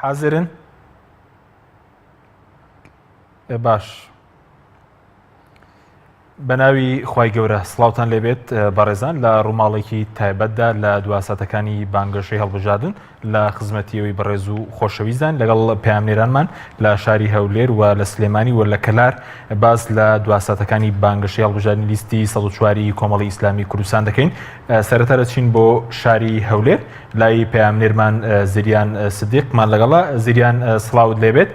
حازرن باش بەناوی خوای گەورە سڵاوتان لێبێت بەڕێزان لە ڕووماڵێکی تایبەتدا لە دواسەتەکانی بانگەشەی هەڵبژاردن لە خزمەتیەوەی بەڕێز و خۆشەویستان لەگەڵ پەیامنێرانمان لە شاری هەولێر و لە سلێمانی و لە کەلار باز لە دواسەتەکانی بانگەشەی هەڵبژاردنی لیستی ١٠٤ کۆمەڵی ئیسلامی کوردستان دەکەین. سەرەتا دەچین بۆ شاری هەولێر لای پەیامنێرمان زریان سدیقمان لەگەڵا. زریان سڵاوت لێبێت.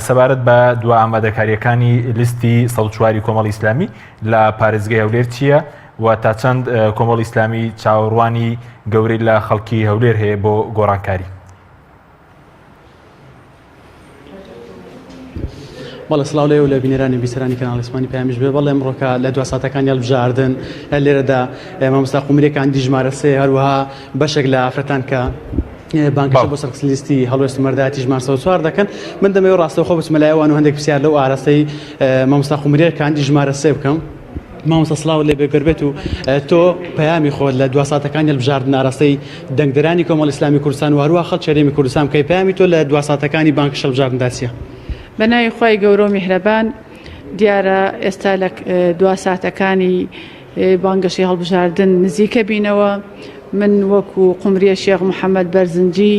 سەبارەت بە دوا ئامادەکاریەکانی لیستی ١٠٤ کۆمەڵی ئیسلامی لە پارێزگای هەولێر چییە و تا چەند کۆمەڵی ئیسلامی چاوەڕوانی گەورەی لە خەڵکی هەولێر هەیە بۆ گۆڕانکاری؟ بەڵێ سڵاو لێ و لە بینەرانی بیسەرانی کەناڵ ئیسمانی پەیامیش بێ. بەڵێ ئەمڕۆکە لە دواساتەکانی هەڵبژاردن لێرەدا مامۆستا قومرێکان دیژمارە سێ هەروەها بەشێک لە ئافرەتان کە بانگەشە بۆ سەرکس لیستی هەڵوێست و مەردایەتی ژمارە ١٤ دەکەن. من دەمەوێت ڕاستەوخۆ بچمە لایەوان و هەندێک پرسیار لەو ئاراستەی مامۆستا قومرێکان دیژمارە سێ بکەم. مامۆستا سڵاو لێ بێت و تۆ پەیامی خۆت لە دواساتەکانی هەڵبژاردن ئاراستەی دەنگدەرانی کۆمەڵی ئیسلامی کوردستان و هەروەها خەڵکی هەرێمی کوردستان کەی پەیامی تۆ لە دواساتەکانی بانگەشە هەڵبژاردندا چییە؟ بەناوی خوای گەورە و میهرەبان، دیارە ئێستا لە دواساتەکانی بانگەشەی هەڵبژاردن نزیکە بینەوە. من وەکو قومریە شێخ محەممەد بەرزنجی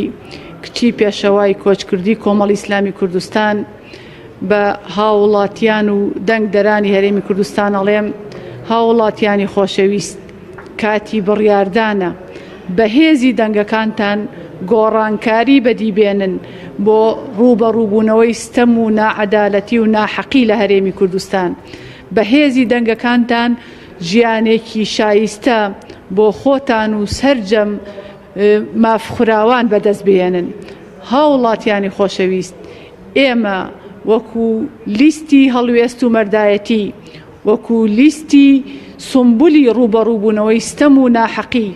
کچی پێشەوای کۆچکردی کۆمەڵی ئیسلامی کوردستان بە هاوڵاتیان و دەنگدەرانی هەرێمی کوردستان ئەڵێم هاوڵاتیانی خۆشەویست، کاتی بڕیاردانە بەهێزی دەنگەکانتان گۆڕانکاری بەدیبێنن بۆ ڕوبەڕووبوونەوەی ستەم و ناعەدالەتی و ناحەقی لە هەرێمی کوردستان. بەهێزی دەنگەکانتان ژیانێکی شایستە بۆ خۆتان و سەرجەم مافخراوان بەدەست بێنن. هاوڵاتیانی خۆشەویست، ئێمە وەکو لیستی هەڵوێست و مەردایەتی، وەکو لیستی سمبولی ڕوبەڕووبوونەوەی ستەم و ناحەقی،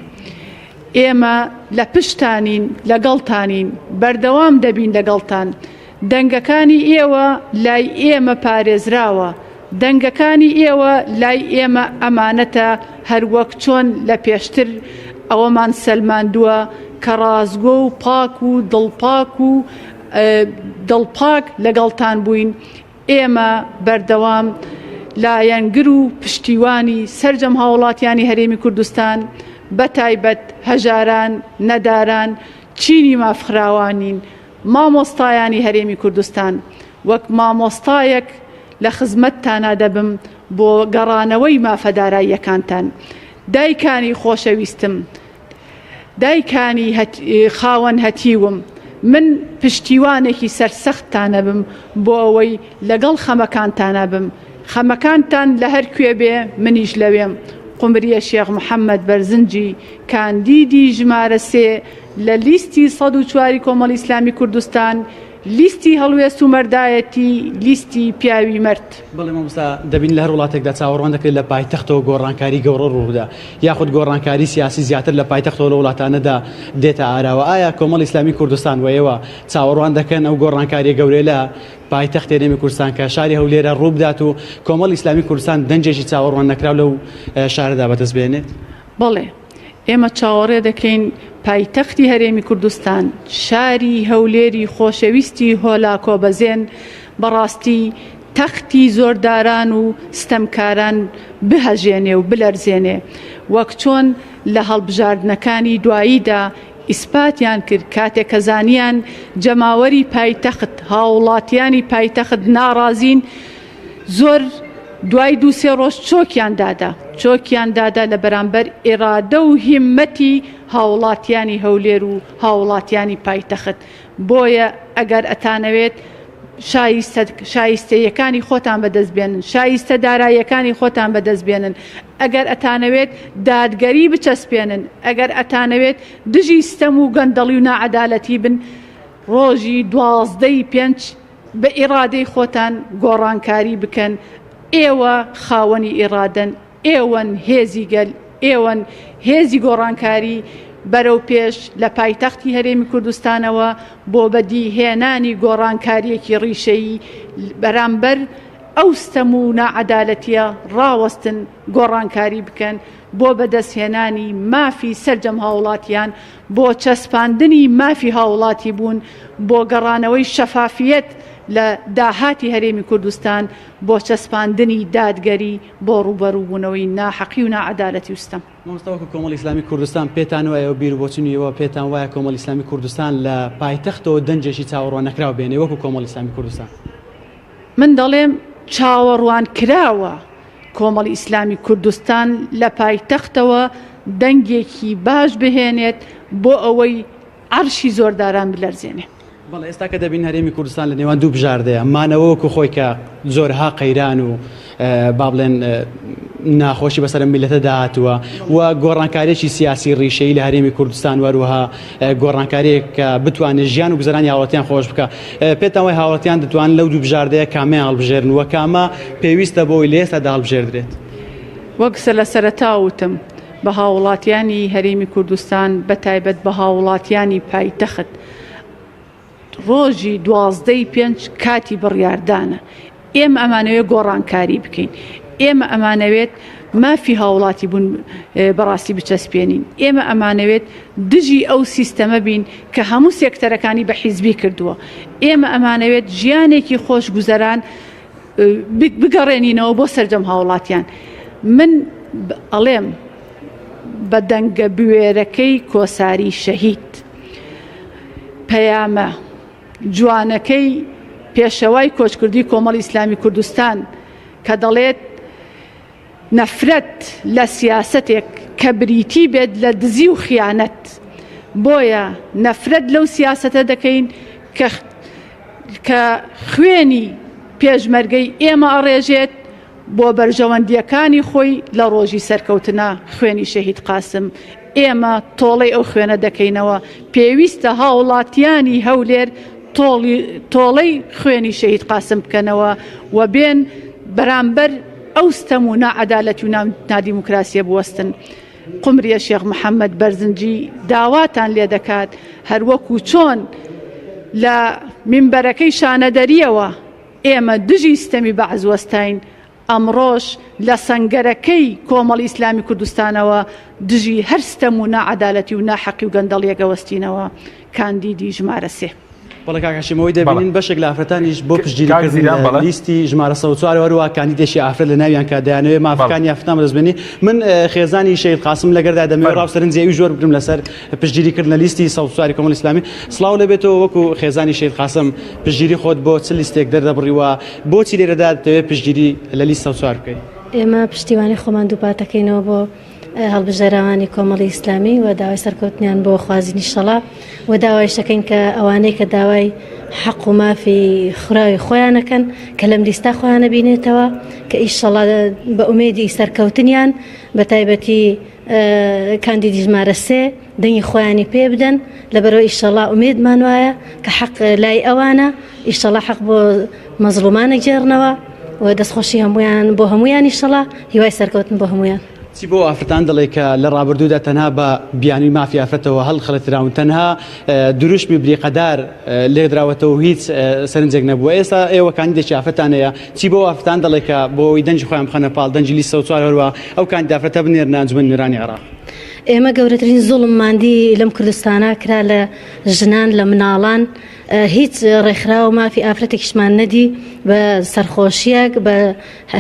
ئێمە لە پشتانین، لەگەڵتانین، بەردەوام دەبین لەگەڵتان. دەنگەکانی ئێوە لای ئێمە پارێزراوە، دەنگەکانی ئێوە لای ئێمە ئەمانەتە، هەروەک چۆن لە پێشتر ئەوەمان سەلماندووە کە ڕازگۆ و پاک و دڵپاک و دڵپاک لەگەڵتان بووین. ئێمە بەردەوام لایەنگر و پشتیوانی سەرجەم هاوڵاتیانی هەرێمی کوردستان، بەتایبەت هەژاران، نەداران، چینی مافخراوانین. مامۆستایانی هەرێمی کوردستان، وەک مامۆستایەک لە خزمەتتانە دەبم بۆ گەڕانەوەی مافەداراییەکانتان. دایکانی خۆشەویستم، دایکانی خاوەن هەتیوم، من پشتیوانێکی سەرسەختتانە بم بۆ ئەوەی لەگەڵ خەمەکانتانە بم. خەمەکانتان لە هەر کوێ بێ منیش لەوێم. قومریە شێخ محەممەد بەرزنجی کاندیدی ژمارە 3 لە لیستی ١04 کۆمەڵی ئیسلامی کوردستان، لیستی هەڵوێست و مەردایەتی، لیستی پیاوی مرد. بەڵێ مامۆستا دەبین لە هەر وڵاتێکدا چاوەڕوان دەکرێت لە پایتەختەوە گۆڕانکاری گەورە ڕوودا، یاخود گۆڕانکاری سیاسی زیاتر لە پایتەختەوە لە وڵاتانەدا دێتە ئاراوە. ئایا کۆمەڵی ئیسلامی کوردستان وەیەوە چاوەڕوان دەکەن ئەو گۆڕانکاریە گەورەی لە پایتەختی هەرێمی کوردستان کە شاری هەولێرە ڕوو بدات و کۆمەڵی ئیسلامی کوردستان دەنجێکی چاوەڕوان نەکراو لەو شارەدا بەدەست بێنێت؟ بەڵێ، ئێمە چاوەڕێ دەکەین پایتەختی هەرێمی کوردستان، شاری هەولێری خۆشەویستی هۆلا کۆبەزێن، بەڕاستی تەختی زۆرداران و ستەمکاران بهەژێنێ و بلەرزێنێ، وەک چۆن لە هەڵبژاردنەکانی دواییدا ئیسپاتیان کرد کاتێک کە زانیان جەماوەری پایتەخت، هاوڵاتیانی پایتەخت ناڕازین، زۆر دوای 2-3 ڕۆژ چۆکیان دادا لە بەرامبەر ئێرادە و هیممەتی هاوڵاتیانی هەولێر و هاوڵاتیانی پایتەخت. بۆیە ئەگەر ئەتانەوێت شایستەیەکانی خۆتان بەدەست بێنن، شایستە داراییەکانی خۆتان بەدەست بێنن، ئەگەر ئەتانەوێت دادگەری بچەسپێنن، ئەگەر ئەتانەوێت دژی ستەم و گەندەڵی و ناعەدالەتی بن، ڕۆژی 12/5 بە ئیرادەی خۆتان گۆڕانکاری بکەن. ئێوە خاوەنی ئیرادەن، ئێوەن هێزی گەل، ئێوەن هێزی گۆڕانکاری بەرەو پێش لە پایتەختی هەرێمی کوردستانەوە بۆ بەدیهێنانی گۆڕانکاریەکی ڕیشەیی بەرامبەر ئەو ستەم و ناعەدالەتیە ڕاوەستن، گۆڕانکاری بکەن. بۆ بەدەستهێنانی مافی سەرجەم هاوڵاتیان بۆ چەسپاندنی مافی هاوڵاتی بوون بۆ گەڕانەوەی شەفافیەت لە داهاتی هەرێمی کوردستان بۆ چەسپاندنی دادگەری بۆ ڕوبەڕووبوونەوەی ناحەقی و ناعەدالەتی وستەم. مامۆستاوەکو کۆمەڵی ئیسلامی کوردستان پێتان وایە و بیربۆچنیەوە پێتان وایە کۆمەڵی ئیسلامی کوردستان لە پایتەختەوە دەنجێکی چاوەڕوان نەکراو بێنێ وەکو کۆمەڵی ئیسلامی کوردستان؟ من دەڵێم چاوەڕوان کراوە کۆمەڵی ئیسلامی کوردستان لە پایتەختەوە دەنگێکی باش بهێنێت بۆ ئەوەی عەرشی زۆرداران بلەرزێنێ. بەڵێ ئێستا کە دەبین هەرێمی کوردستان لە نێوان دوو بژاردەیە مانەوە وەکو خۆی کە زۆرها قەیران و با بڵێن ناخۆشی بەسەر میلەتە داهاتووە و گۆڕانکاریێکی سیاسی ڕیشەی لە هەرێمی کوردستان وەروەها گۆڕانکاریێک کە بتوانێت ژیان و گوزەرانی هاوڵاتیان خۆش بکە. پێتان وای هاوڵاتیان دەتوان لەو دوو بژاردەیە کامیان هەڵبژێرن و کامە پێویستە بۆی لە ئێستادا هەڵبژێردرێت؟ وەک لە سەرەتا وتم بە هاوڵاتیانی هەرێمی کوردستان بەتایبەت بە هاوڵاتیانی پایتەخت ڕۆژی 12/5 کاتی بڕیاردانە. ئێمە ئەمانەوێت گۆڕانکاری بکەین، ئێمە ئەمانەوێت مافی هاوڵاتی بوون بەڕاستی بچەسپێنین، ئێمە ئەمانەوێت دژی ئەو سیستەمە بین کە هەموو سێکتەرەکانی بە حیزبی کردووە، ئێمە ئەمانەوێت ژیانێکی خۆش گوزەران بگەڕێنینەوە بۆ سەرجەم هاوڵاتیان. من ئەڵێم بە دەنگە بوێرەکەی کۆساری شەهید پەیامە جوانەکەی پێشەوای کۆچکردی کۆمەڵی ئیسلامی کوردستان کە دەڵێت نەفرەت لە سیاسەتێک کە بریتی بێت لە دزی و خیانەت، بۆیە نەفرەت لەو سیاسەتە دەکەین کە خوێنی پێشمەرگەی ئێمە ئەڕێژێت بۆ بەرژەوەندیەکانی خۆی لە ڕۆژی سەرکەوتنە خوێنی شەهید قاسم. ئێمە تۆڵەی ئەو خوێنە دەکەینەوە، پێویستە هاوڵاتیانی هەولێر تۆڵەی خوێنی شەهید قاسم بکەنەوە و بێن بەرامبەر ئەو ستەم و ناعەدالەتی و نادیموکراسیە بوەستن. قمریە شێخ محەممەد بەرزنجی داواتان لێ دەکات هەروەکو چۆن لە منبەرەکەی شانەدەریەوە ئێمە دژی ستەمی بەعزوەستین، ئەمڕۆژ لە سەنگەرەکەی کۆمەڵی ئیسلامی کوردستانەوە دژی هەر ستەم و ناعەدالەتی و ناحەقی و گەندەڵیەکە وەستینەوە. کاندیدی ژمارە 3. بەڵێ کاکەشیمەوەی دەبینین بەشێک لە ئافرەتانیش بۆ پشتگیریکردن لیستی ژمارە 104 وەروە کاندیدێکی ئافرەت لە ناویان کە دەیانەوێت مافەکانی ئافرەتان بەدەستبێنی. من خێزانی شەهید قاسم لەگەردا دەمەوێت ڕاوسەرنجێوی زۆر بگرم لەسەر پشتگیریکردنە لیستی 104 کۆمەڵی ئیسلامی. سڵاو لەبێتەوە وەکو خێزانی شەهید قاسم پشتگیری خۆت بۆ چ لیستێک دەردەبڕیوە بۆچی لێرەدا دەوێت پشتگیری لە لیست 104 بکەیت؟ ئێمە پشتیوانی خۆمان دووپاتەکەینەوە بۆ هەڵبژێراوانی کۆمەڵی ئیسلامی و داوای سەرکەوتنیان بۆ خوازینی شەڵا و داوای شەکەین کە ئەوانەی کە داوای حەق و مافی خوراوی خۆیانەکەن کە لەم لیستا خۆیانە بینێتەوە کە ئیشەڵا بە ئومێدی سەرکەوتنیان بە تایبەتی کاندیدی ژمارە 3 دەنگی خۆیانی پێ بدەن لەبەرەوە ئیشەڵا ئومێدمان وایە کە حەق لای ئەوانە ئیشەڵا حەق بۆ مەزلومانە گێڕنەوە و دەستخۆشی هەمویان بۆ هەمویان ئیشەڵا هیوای سەرکەوتن بۆ هەمویان. چی بۆ ئافرەتان دەڵێ کە لە ڕابردوودا تەنها بە بیانووی مافی ئافرەتەوە هەڵخەڵەتراون تەنها دروشمی بریقەدار لێدراوەتەوە هیچ سەرنجێک نەبووە. ئێستا ئێوە کاندیدێکی ئافرەتانەیە چی بۆ ئافرەتان دەڵێ کە بۆی دەنجی خۆیان بخەنە پاڵ دەنجی لیست 104 هەروە ئەو کاندید ئافرەتە بنێرنە ئەنجومەن نوێرانی عێراق؟ ئێمە گەورەترین زوڵم ماندی لەم کوردستانە کرا لە ژنان لە مناڵان هیچ ڕێکخراو و مافی ئافرەتێکیشمان نەدی بە سەرخۆشیەک بە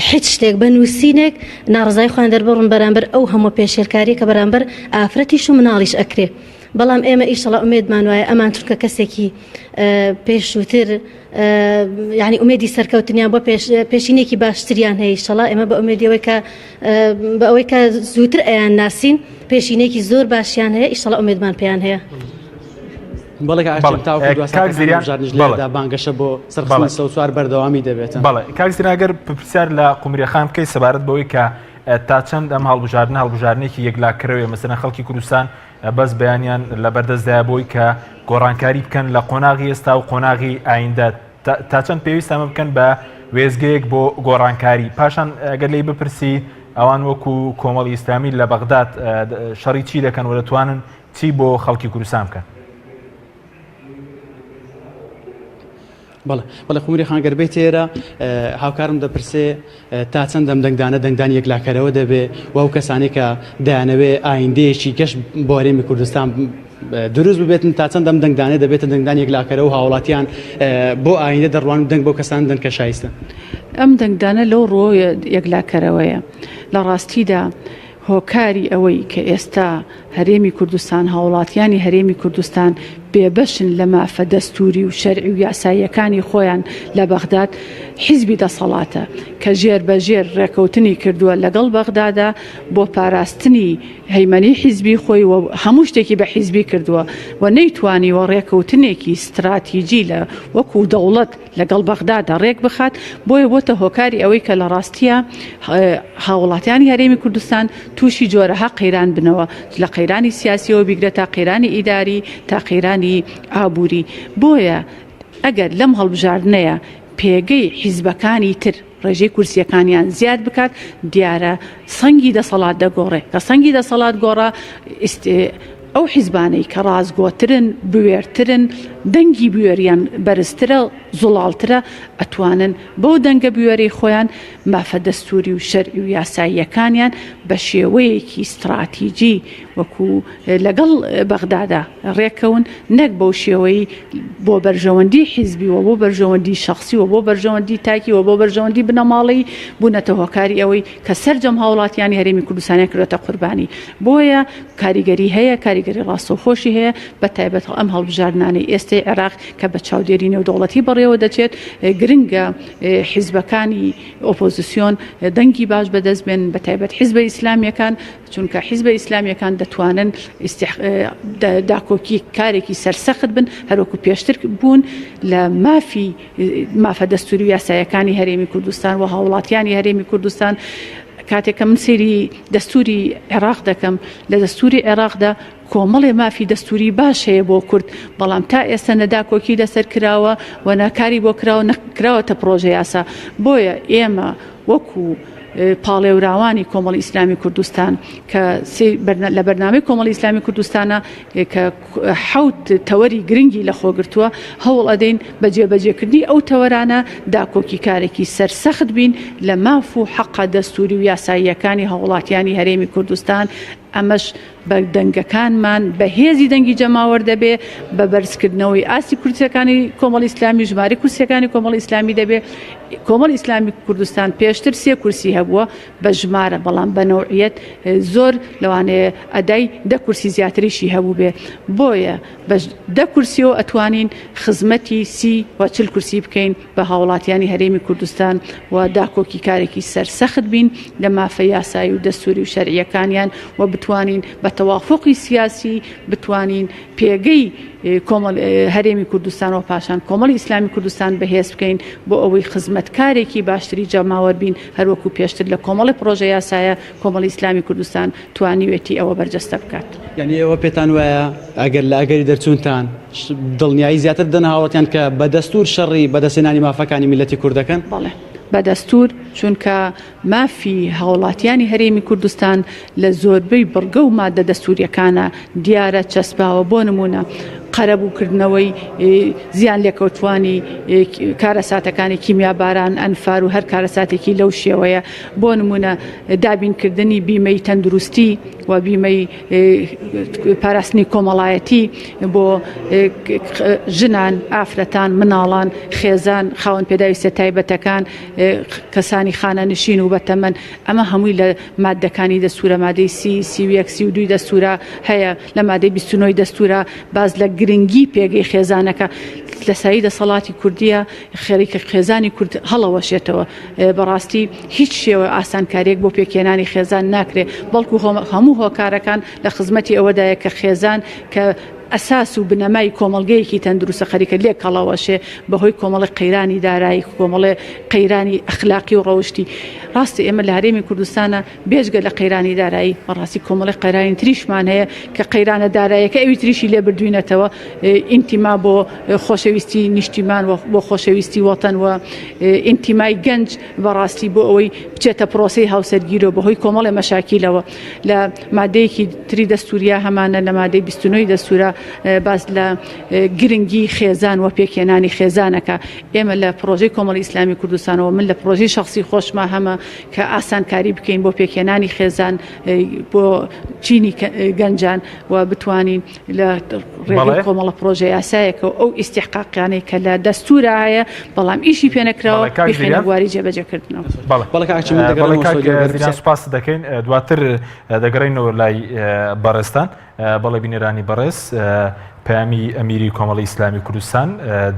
هیچ شتێک بە نووسینێک ناڕزای خۆیان دەربڕن بەرامبەر ئەو هەموو پێشێرکاری کە بەرامبەر ئافرەتیش و مناڵیش ئەکرێ. بەڵام ئێمە ئیشەڵا ئومێدمان وایە ئەمان چونکە کەسێکی پێشووتر یعنی ئومێدی سەرکەوتنیان بۆ پێشینێکی باشتریان هەیە ئیشەڵا ئێمە بە ئومێدیەوەی کە بە ئەوەی کە زووتر ئەیان ناسین پێشینێکی زۆر باشیان هەیە ئیشەڵا ئومێدمان پێیان هەیە. بەڵێ کاکزیریاندا بانگەشە بۆ سەرخستنی 104 بەردەوامی دەبێت. بەڵێ کاکزیران ئەگەر پرسیار لە قومریەخان بکەی سەبارەت بەوەی کە تا چەند ئەم هەڵبژارنێکی یەکلاکرەوەی مەسەلەن خەڵکی کوردستان بەس بەیانیان لە بەردەستدایە بۆی کە گۆڕانکاری بکەن لە قۆناغی ئێستا و قۆناغی ئایندە تا چەند پێویست ئەمە بکەن بە وێزگەیەک بۆ گۆڕانکاری. پاشان ئەگەر لی بپرسی ئەوان وەکو کۆمەڵی ئیسلامی لە بەغداد شەڕی چی دەکەن و دەتوانن چی بۆ خەڵکی کوردستان بکەن؟ بەڵێ خومری خانگەربەی تێرە هاوکارم دەپرسێ تا چەند دەنگدانە دەنگدان یەکلاکەرەوە دەبێ و ئەو کەسانی کە دەیانەوێ ئایندەیەکی گەشت بۆ هەرێمی کوردستان دروست ببێتن تا چەند دەنگدانە دەبێتە دەنگدان یەکلاکەرەوە و هاوڵاتیان بۆ ئایندە دەڕوان و دەنگ بۆ کەسان دەن کە شایستە. ئەم دەنگدانە لەو ڕۆ یەکلاکەرەوەیە لە ڕاستیدا هۆکاری ئەوەی کە ئێستا هەرێمی کوردستان هاوڵاتیانی هەرێمی کوردستان بێبەشن لە مافە دەستوری و شەرعی و یاساییەکانی خۆیان لە بەغداد حیزبی دەسەڵاتە کە ژێر بە ژێر ڕێکەوتنی کردووە لەگەڵ بەغدادا بۆ پاراستنی هەیمەنی حیزبی خۆی و هەموو شتێکی بە حیزبی کردووە و نەیتوانیوە ڕێکەوتنێکی استراتیجی لە وەکو دەوڵەت لەگەڵ بەغدادا ڕێک بخات بۆیە بۆتە هۆکاری ئەوەی کە لە ڕاستیە هاوڵاتیانی هەرێمی کوردستان تووشی جۆرەها قەیران بنەوە لە قەیرانی سیاسیەوە بیگرە تا قەیرانی ئیداری تا قەیرانی ئابووری. بۆیە ئەگەر لەم هەڵبژاردنەیە پێگەی حیزبەکانی تر ڕێژەی کورسیەکانیان زیاد بکات دیارە سەنگی دەسەڵات دەگۆڕێ کە سەنگی دەسەڵات گۆڕە ئەو حیزبانەی کە ڕازگۆترن بوێرترن دەنگی بوێریان بەرزترە زوڵالترە ئەتوانن بەو دەنگە بوێری خۆیان مافە دەستوری و شەرعی و یاساییەکانیان بە شێوەیەکی استراتیجی وەکو لەگەڵ بەغدادا ڕێکەون نەک بەو شێوەی بۆ بەرژەوەندی حیزبی و بۆ بەرژەوەندی شخصی و بۆ بەرژەوەندی تاکی و بۆ بەرژەوەندی بنەماڵی بوونەتە هۆکاری ئەوەی کە سەرجەم هاوڵاتیانی هەرێمی کوردستانیان کردوێتە قوربانی. بۆیە کاریگەری هەیە کاریگەری ڕاستەوخۆشی هەیە بە تایبەت ئەم هەڵبژاردنانەی ئێستای عێراق کە بە چاودێری نێودەوڵەتی بەڕێوە دەچێت گرنگە حیزبەکانی ئۆپۆزیسیۆن دەنگی باش بەدەست بێن بە تایبەت حیزبە ئیسلامیەکان چونکە حیزبە ئیسلامیەکان دەتوانن داکۆکی کارێکی سەرسەخت بن هەروەکو پێشتر بوون لە مافە دەستوری و یاساییەکانی هەرێمی کوردستان و هاوڵاتیانی هەرێمی کوردستان. کاتێککە من سێری دەستوری عێراق دەکەم لە دەستوری عێراقدا کۆمەڵێ مافی دەستوری باش هەیە بۆ کورد بەڵام تا ئێستا نەداکۆکی لەسەر کراوە و ناکاری بۆ کراوە نەکراوەتە پرۆژە یاسا. بۆیە ئێمە وەکو پاڵێوراوانی کۆمەڵی ئیسلامی کوردستان کە لە بەرنامەی کۆمەڵی ئیسلامی کوردستانە کە حەوت تەوەری گرنگی لە خۆگرتووە هەوڵ ئەدەین بە جێبەجێکردنی ئەو تەوەرانە داکۆکی کارێکی سەرسەخت بین لە ماف و حەقە دەستوری و یاساییەکانی هاوڵاتیانی هەرێمی کوردستان. ئەمەش بە دەنگەکانمان بە هێزی دەنگی جەماوەەر دەبێ بە بەرزکردنەوەی ئاسی کورسەکانی کۆمەڵی ئیسلامی ژماری کورسەکانی کۆمەڵی ئیسلامی دەبێ. کۆمەڵی ئیسلامی کوردستان پێشتر 3 کورسی هەبووە بە ژمارە بەڵام بە نەوعیەت زۆر لەوانەیە ئەدای 10 کورسی زیاتریشی هەبوو بێ. بۆیە بە 10 کورسیەوە ئەتوانین خزمەتی 30 و 40 کورسی بکەین بە هاوڵاتیانی هەرێمی کوردستان و داکۆکی کارێکی سەرسەخت بین لە مافە یاسایی و دەستوری و شەرعیەکانیان و بتوانین بە تەوافقی سیاسی بتوانین پێگەی هەرێمی کوردستان و پاشان کۆمەڵی ئیسلامی کوردستان بەهێز بکەین بۆ ئەوەی خزمەتکارێکی باشتری جەماوەەر بین هەروەکو پێشتر لە کۆمەڵی پرۆژە یاسایە کۆمەڵی ئیسلامی کوردستان توانیوێتی ئەوە بەرجەستە بکات. یعنی ئەوە پێتان وایە ئەگەر لە ئەگەری دەرچوونتان دڵنیایی زیاتر دەن هاوڵاتیان کە بە دەستور شەڕی بەدەستێنانی مافەکانی میلەتی کوردەکەن؟ بەڵێ بە دەستور چونکە مافی هاوڵاتیانی هەرێمی کوردستان لە زۆربەی بڕگە و مادە دەستوریەکانە دیارە چەسباوە. بۆ نمونە قەرەبووکردنەوەی زیان لێکەوتوانی کارەساتەکانی کیمیاباران ئەنفار و هەر کارەساتێکی لەو شێوەیە. بۆ نمونە دابینکردنی بیمەی تەندروستی و بیمەی پاراستنی کۆمەڵایەتی بۆ ژنان ئافرەتان مناڵان خێزان خاوەن پێداویستە تایبەتەکان کەسانی خانەنشین و بەتەمەن ئەمە هەمووی لە مادەکانی دەستورە مادەی 31 32 دەستورە هەیە. لە مادەی 29 دەستورە باز لە گرنگی پێگەی خێزانەکە لە سایی دەسەڵاتی کوردیە خێریکە خێزانی کورد هەڵەوەشێتەوە. بەڕاستی هیچ شێوە ئاسانکاریەک بۆ پێکێنانی خێزان ناکرێت بەڵکو هەموو هۆکارەکان لە خزمەتی ئەوەدایە کە خێزان کە ئەساس و بنەمای کۆمەلگەیەکی تەندروستە خەریکە لێک هەڵەوەشێ بەهۆی کۆمەڵی قەیرانی دارایی کۆمەڵی قەیرانی ئەخلاقی و ڕەوشتی. ڕاستی ئێمە لە هەرێمی کوردستانە بێژگە لە قەیرانی دارایی بەڕاستی کۆمەڵی قەیرانی تریشمان هەیە کە قەیرانە داراییەکە ئەوی تریشی لێ بردوینەتەوە ئینتیما بۆ خۆشەویستی نیشتیمان بۆ خۆشەویستی وەتەن و ئینتیمای گەنج بەڕاستی بۆ ئەوەی بچێتە پرۆسەی هاوسەرگیرەوە بەهۆی کۆمەڵی مەشاکیلەوە. لە مادەیەکی تری دەستوریە هەمانە لە مادەی 29 دەستورە باس لە گرنگی خێزان و پێکێنانی خێزانەکە ئێمە لە پرۆژەی کۆمەڵی ئیسلامی کوردستانەوە من لە پرۆژەی شخصی خۆشمە هەمە کە ئاسانکاری بکەین بۆ پێکێنانی خێزان بۆ چینی گەنجان و بتوانین لە ڕێگەی کۆمەڵە پرۆژە یاسایەکە ئەو ئیستیحقاقیانەی کە لە دەستورە هەیە بەڵام ئیشی پێنەکراوە بخێنە بواری جێبەجێکردنەوە. سوپاس دەکەین دواتر دەگەڕێنەوە لای بەڕێستان بەڵێ بینێرانی بەڕێز پەیامی ئەمیری کۆمەڵی ئیسلامی کوردستان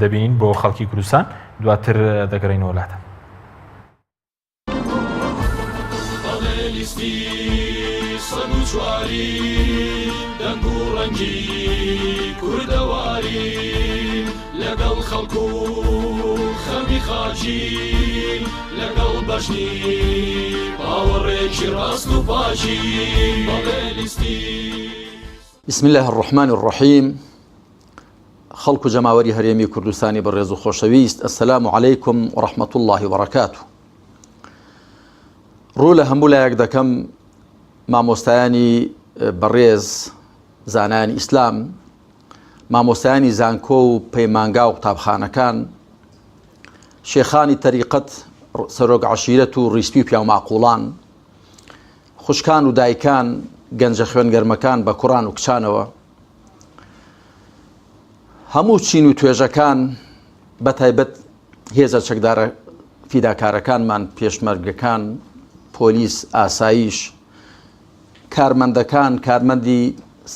دەبینین بۆ خەڵکی کوردستان دواتر دەگەڕێنەوە وڵاتە. دەنگ و ڕەنگی کوردەواری لەگەڵ خەڵکو خەمی خاچی لەگەڵ بەشنی باوەڕێکی ڕاست و پاچی بەڵێلیستی. بسم الله الرحمن الرحيم. خلق جماوري هريمي كردستاني بالريز خوشويست. السلام عليكم ورحمة الله وبركاته. رولا همولا يقدكم مع مستاني بالريز زانان إسلام مع مستاني زانكو بيمانغاو طابخانا كان شيخاني طريقة سروق عشيرته ريسبي بيو معقولان خوشكان ودايكان گەنجە خوێنگەرمەکان بە کوڕان و کچانەوە هەموو چین و توێژەکان بە تایبەت هێزە چەکدارە فیداکارەکانمان پێشمەرگەکان پۆلیس ئاسایش کارمەندەکان کارمەندی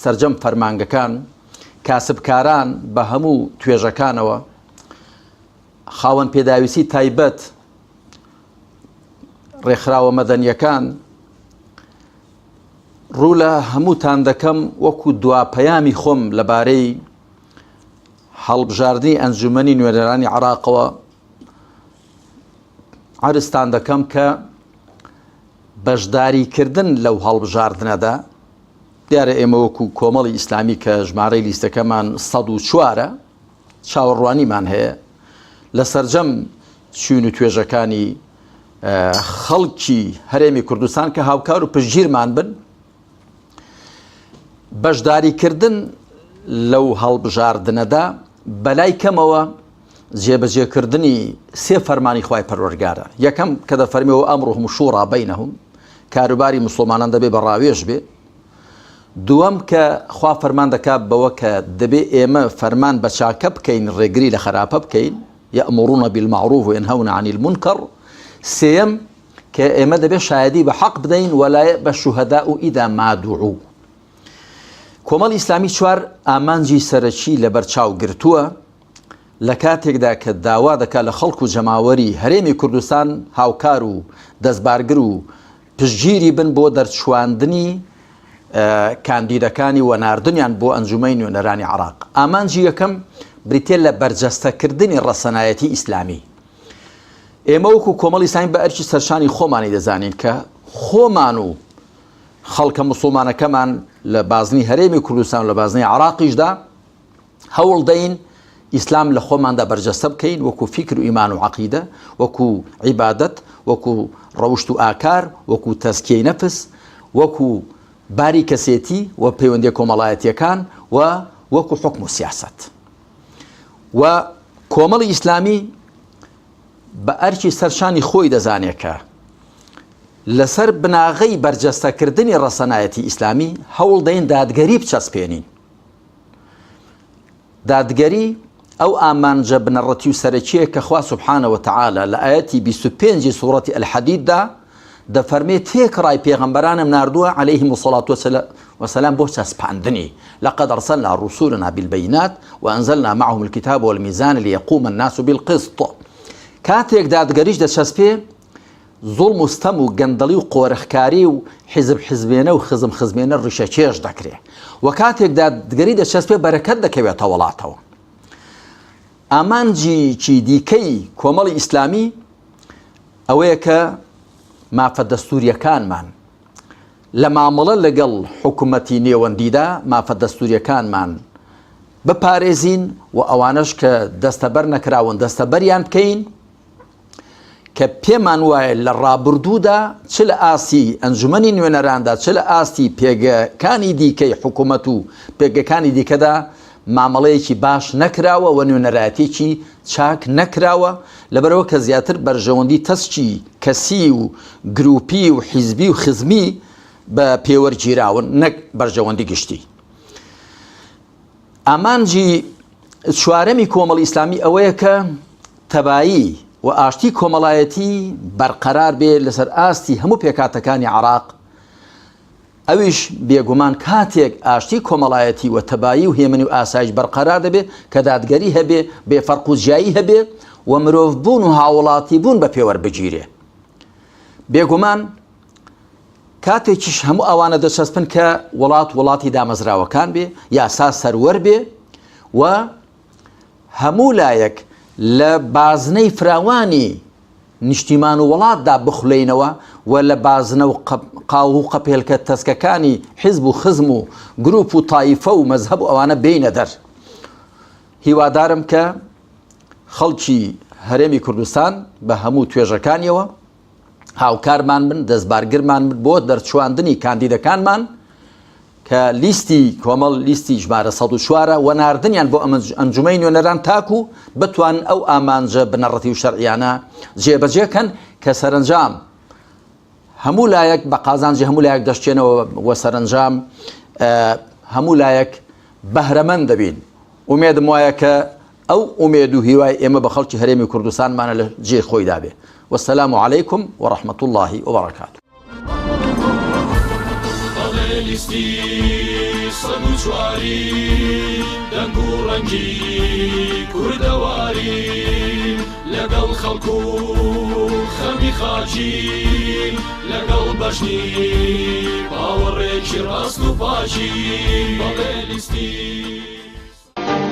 سەرجەم فەرمانگەکان کاسبکاران بە هەموو توێژەکانەوە خاوەن پێداویستی تایبەت ڕێکخراوە مەدەنیەکان ڕوو لە هەمووتان دەکەم وەکو دواپەیامی خۆم لەبارەی هەڵبژاردننی ئەنجومەنی نوێنەرانی عێراقەوە عەرزتان دەکەم کە بەشداریکردن لەو هەڵبژاردنەدا دیارە ئێمە وەکو کۆمەڵی ئیسلامی کە ژمارەی لیستەکەمان 104ە چاوەڕوانیمان هەیە لە سەرجەم چوون و توێژەکانی خەڵکی هەرێمی کوردستان کە هاوکار و پشتگیرمان بن بەشداریکردن لەو هەڵبژاردنەدا بەلای کەمەوە جێبەجێکردنی سێ فەرمانی خوای پەروەردگارە. یەکەم کە دەفەرمێەوە ئەمڕۆهم شوڕا بەینەهم کاروباری مسلمانان دەبێ بەڕاوێژ بێ. دووەم کە خوا فەرمان دەکات بەوە کە دەبێ ئێمە فەرمان بە چاکە بکەین ڕێگری لە خراپە بکەین یەأمڕون بالمعروف وینهون عن المنکر. سێم کە ئێمە دەبێ شایەدی بە حەق بدەین وەلایە بە شوهەدا و ئیدا مادوعو. کۆمەڵی ئیسلامی چوار ئامانجی سەرەکی لەبەرچاو گرتووە لە کاتێکدا کە داوا دەکات لە خەڵک و جەماوەری هەرێمی کوردستان هاوکار و دەستبارگر و پشتگیری بن بۆ دەرچواندنی کاندیدەکانی وەناردنیان بۆ ئەنجومەی نوێنەرانی عێراق. ئامانجی یەکەم بریتێ لە بەرجەستەکردنی ڕەسەنایەتی ئیسلامی. ئێمە وەکو کۆمەڵی ئیسلامی بە ئەرکی سەرشانی خۆمانی دەزانین کە خۆمان و خەڵکە موسڵمانەکەمان لە بازنی هەرێمی کوردستان و لە بازنی عێراقیشدا هەوڵ دەین ئیسلام لە خۆماندا بەرجەستە بکەین وەکو فیکر و ئیمان و عەقیدە وەکو عیبادەت وەکو ڕەوشت و ئاکار وەکو تەزکیەی نەفس وەکو باری کەسێتی و پەیوەندی کۆمەڵایەتیەکان و وەکو حکم و سیاست. و کۆمەڵی ئیسلامی بە ئەرکی سەرشانی خۆی دەزانێت کە لەسەر بناغەی بەرجەستەکردنی ڕەسەنایەتی ئیسلامی هەوڵ دەین دادگەری بچەسپێنین. دادگەری ئەو ئامانجە بنەڕەتی و سەرەکیە کە خوا سوبحانە وتەعالە لە ئایەتی 25 سوورەتی ئەلحەدیددا دەفەرمێ تێکڕای پێغەمبەرانم ناردووە عەلەیهیمو سەڵات وسەلام بۆ چەسپاندنی لەقەد ئەرسەلنا ڕوسولنا بالبەینات وأنزلنا معهم الكتاب والميزان ليقوم الناس بالقسط. کاتێک دادگەریش دەچەسپێ زوڵم و ستەم و گەندەڵی و قۆرەخکاری و حیزب حیزبێنە و خزم خزمێنە ڕیشەکێش دەکرێ و کاتێک دادگەری دەچەسپێ بەرەکەت دەکەوێتە وڵاتەوە. ئامانجی دیکەی کۆمەڵی ئیسلامی ئەوەیە کە مافە دەستوریەکانمان لە مامەڵە لەگەڵ حکوومەتی نێوەندیدا مافە دەستوریەکانمان بپارێزین و ئەوانش کە دەستەبەر نەکراون دەستەبەریان بکەین کە پێمان وایە لە ڕابردوودا چ لە ئاستی ئەنجومەنی نوێنەراندا چ لە ئاستی پێگەکانی دیکەی حکوومەت و پێگەکانی دیکەدا مامەڵەیەکی باش نەکراوە و نوێنەرایەتێکی چاک نەکراوە لەبەرەوە کە زیاتر بەرژەوەندی تەسکی کەسی و گروپی و حیزبی و خزمی بە پێوەرگیراون نەک بەرژەوەندی گشتی. ئامانجی چوارەمی کۆمەڵی ئیسلامی ئەوەیە کە تەبایی و ئاشتی کۆمەڵایەتی بەرقەرار بێ لەسەر ئاستی هەموو پێکاتەکانی عێراق. ئەویش بێگومان کاتێک ئاشتی کۆمەڵایەتی و تەبایی و هێمنی و ئاسایش بەرقەرار دەبێ کە دادگەری هەبێ بێفەرق و جیایی هەبێ و مرۆڤ بوون و هاوڵاتی بوون بە پێوەربگیرێ. بێگومان کاتێکیش هەموو ئەوانە دەچەسپن کە وڵاتی دامەزراوەکان بێ یاسا سەروەر بێ و هەموو لایەک لە بازنەی فراوانی نیشتیمان و وڵاتدا بخولێنەوە و لە بازنە و قاو و قەپێلکە تەسکەکانی حیزب و خزم و گروپ و تایفە و مەزهب و ئەوانە بینە دەر. هیوادارم کە خەڵکی هەرێمی کوردستان بە هەموو توێژەکانیەوە هاوکارمان بن، دەستبارگرمان بن بۆ دەرچواندنی کاندیدەکانمان کە لیستی کۆمەڵ لیستی ژمارە 104 و ناردنیان بۆ ئەنجومەی نوێنەران تاکو بتوان ئەو ئامانجە بنەڕەتی و شەرعیانە جێبەجێکەن کە سەرنجام هەموو لایەک بە قازانجی هەموو لایەک دەشتێنەوە و سەرنجام هەموو لایەک بەهرەمەند دەبین. ئومێدم وایە کە ئەو ئومێد و هیوای ئێمە بە خەڵکی هەرێمی کوردستانمانە لە جێ خۆیدا بێ. والسلام عليكم ورحمة الله وبركاته. لیستی سەد و چواری دەنگ و ڕەنگی کوردەواری لەگەڵ خەڵکو خەمی خاچین لەگەڵ بەشنی باوەڕێکی ڕاست و پاچی بەڵێ لیستی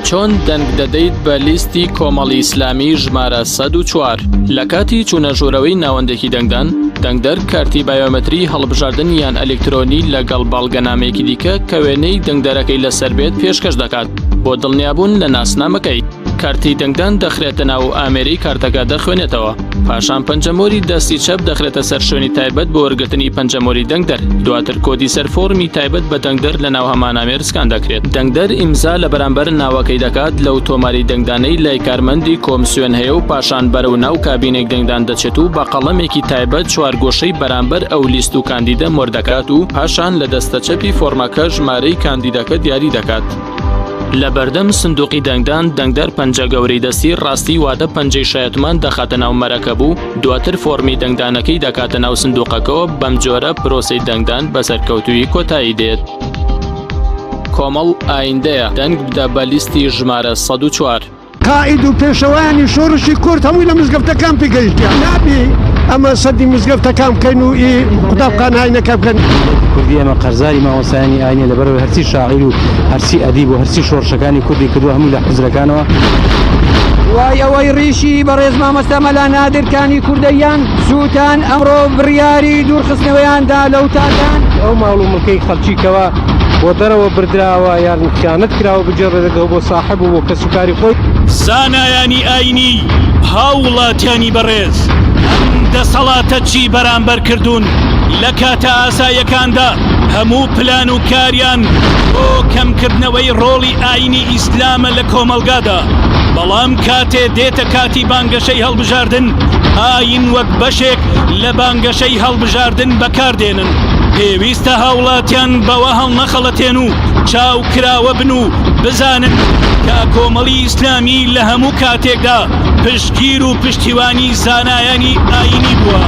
چۆن دەنگ دەدەیت بە لیستی کۆمەڵی ئیسلامی ژمارە 104 لە کاتی چوونەژوورەوەی ناوەندێکی دەنگدان دەنگدەر کارتی بایۆمەتری هەڵبژاردن یان ئەلکترۆنی لەگەڵ باڵگەنامەیەکی دیکە کە وێنەی دەنگدەرەکەی لەسەر بێت پێشکەش دەکات بۆ دڵنیابوون لە ناسنامەکەی. کارتی دەنگدان دەخرێتە ناو ئامێری کارتەکە دەخوێنێتەوە. پاشان پەنجەمۆری دەستی چەپ دەخرێتە سەر شوێنی تایبەت بۆ وەرگرتنی پەنجەمۆری دەنگدەر. دواتر کۆدی سەر فۆرمی تایبەت بە دەنگدەر لە ناو هەمان ئامێر سکان دەکرێت. دەنگدەر ئیمزا لە بەرامبەر ناوەکەی دەکات لەو تۆماری دەنگدانەی لای کارمەندی کۆمسیۆن هەیە و پاشان بەرەو ناو کابینێک دەنگدان دەچێت و بە قەڵەمێکی تایبەت چوارگۆشەی بەرامبەر ئەو لیست و کاندیدە مۆر دەکات و پاشان لە دەستە چەپی فۆرمەکە ژمارەی کاندیدەکە دیاری دەکات. لە بەردەم سندوقی دەنگدان دەنگدەر پەنجە گەورەی دەستی ڕاستی وادە پەنجەی شایەتمان دەخاتە ناو مەرەکە بوو دواتر فۆرمی دەنگدانەکەی دەکاتە ناو سندوقەکەەوە بەم جۆرە پرۆسەی دەنگدان بەسەرکەوتووی کۆتایی دێت. کۆمەڵ ئایندەیە دەنگ بدە بە لیستی ژمارە 104. قائد و پێشەوایانی شۆڕشی کورد هەمووی لە مزگەفتەکان پێگەیشتیان نابی ئەمە سەدی مزگەفتەکان بکەین و قوتابخانە ئاینەکە بکەن. کوردی ئەمە قەرزاری مامۆستایانی ئاینێ لەبەرەوەی هەرچی شاعیر و هەرچی ئەدیب و هەرچی شۆڕشەکانی کوردی کردووە هەموو لە حوزرەکانەوە. وای ئەوەی ڕیشی بەڕێز مامۆستا مەلا نادرکانی کوردەیان سووتان ئەمڕۆ بڕیاری دوورخستنەوەیاندا لەو تاکان ئەو ماڵ و مڵکەی خەڵکیکەوە بۆ دەرەوە بردراوە یان خیانەت کراوە بجێڕێتەوە بۆ ساحب و بۆ کەسوکاری خۆی. زانایانی ئاینی هاوڵاتیانی بەڕێز ئەم دەسەڵاتە چی بەرامبەر کردوون لە کاتە ئاسایەکاندا هەموو پلان و کاریان بۆ کەمکردنەوەی ڕۆڵی ئاینی ئیسلامە لە کۆمەلگادا. بەڵام کاتێ دێتە کاتی بانگەشەی هەڵبژاردن ئاین وەک بەشێک لە بانگەشەی هەڵبژاردن بەکاردێنن. پێویستە هاوڵاتیان بەوە هەڵنەخەڵەتێن و چاو کراوە بن و بزانن کە کۆمەڵی ئیسلامی لە هەموو کاتێکدا پشتگیر و پشتیوانی زانایانی ئاینی بووە.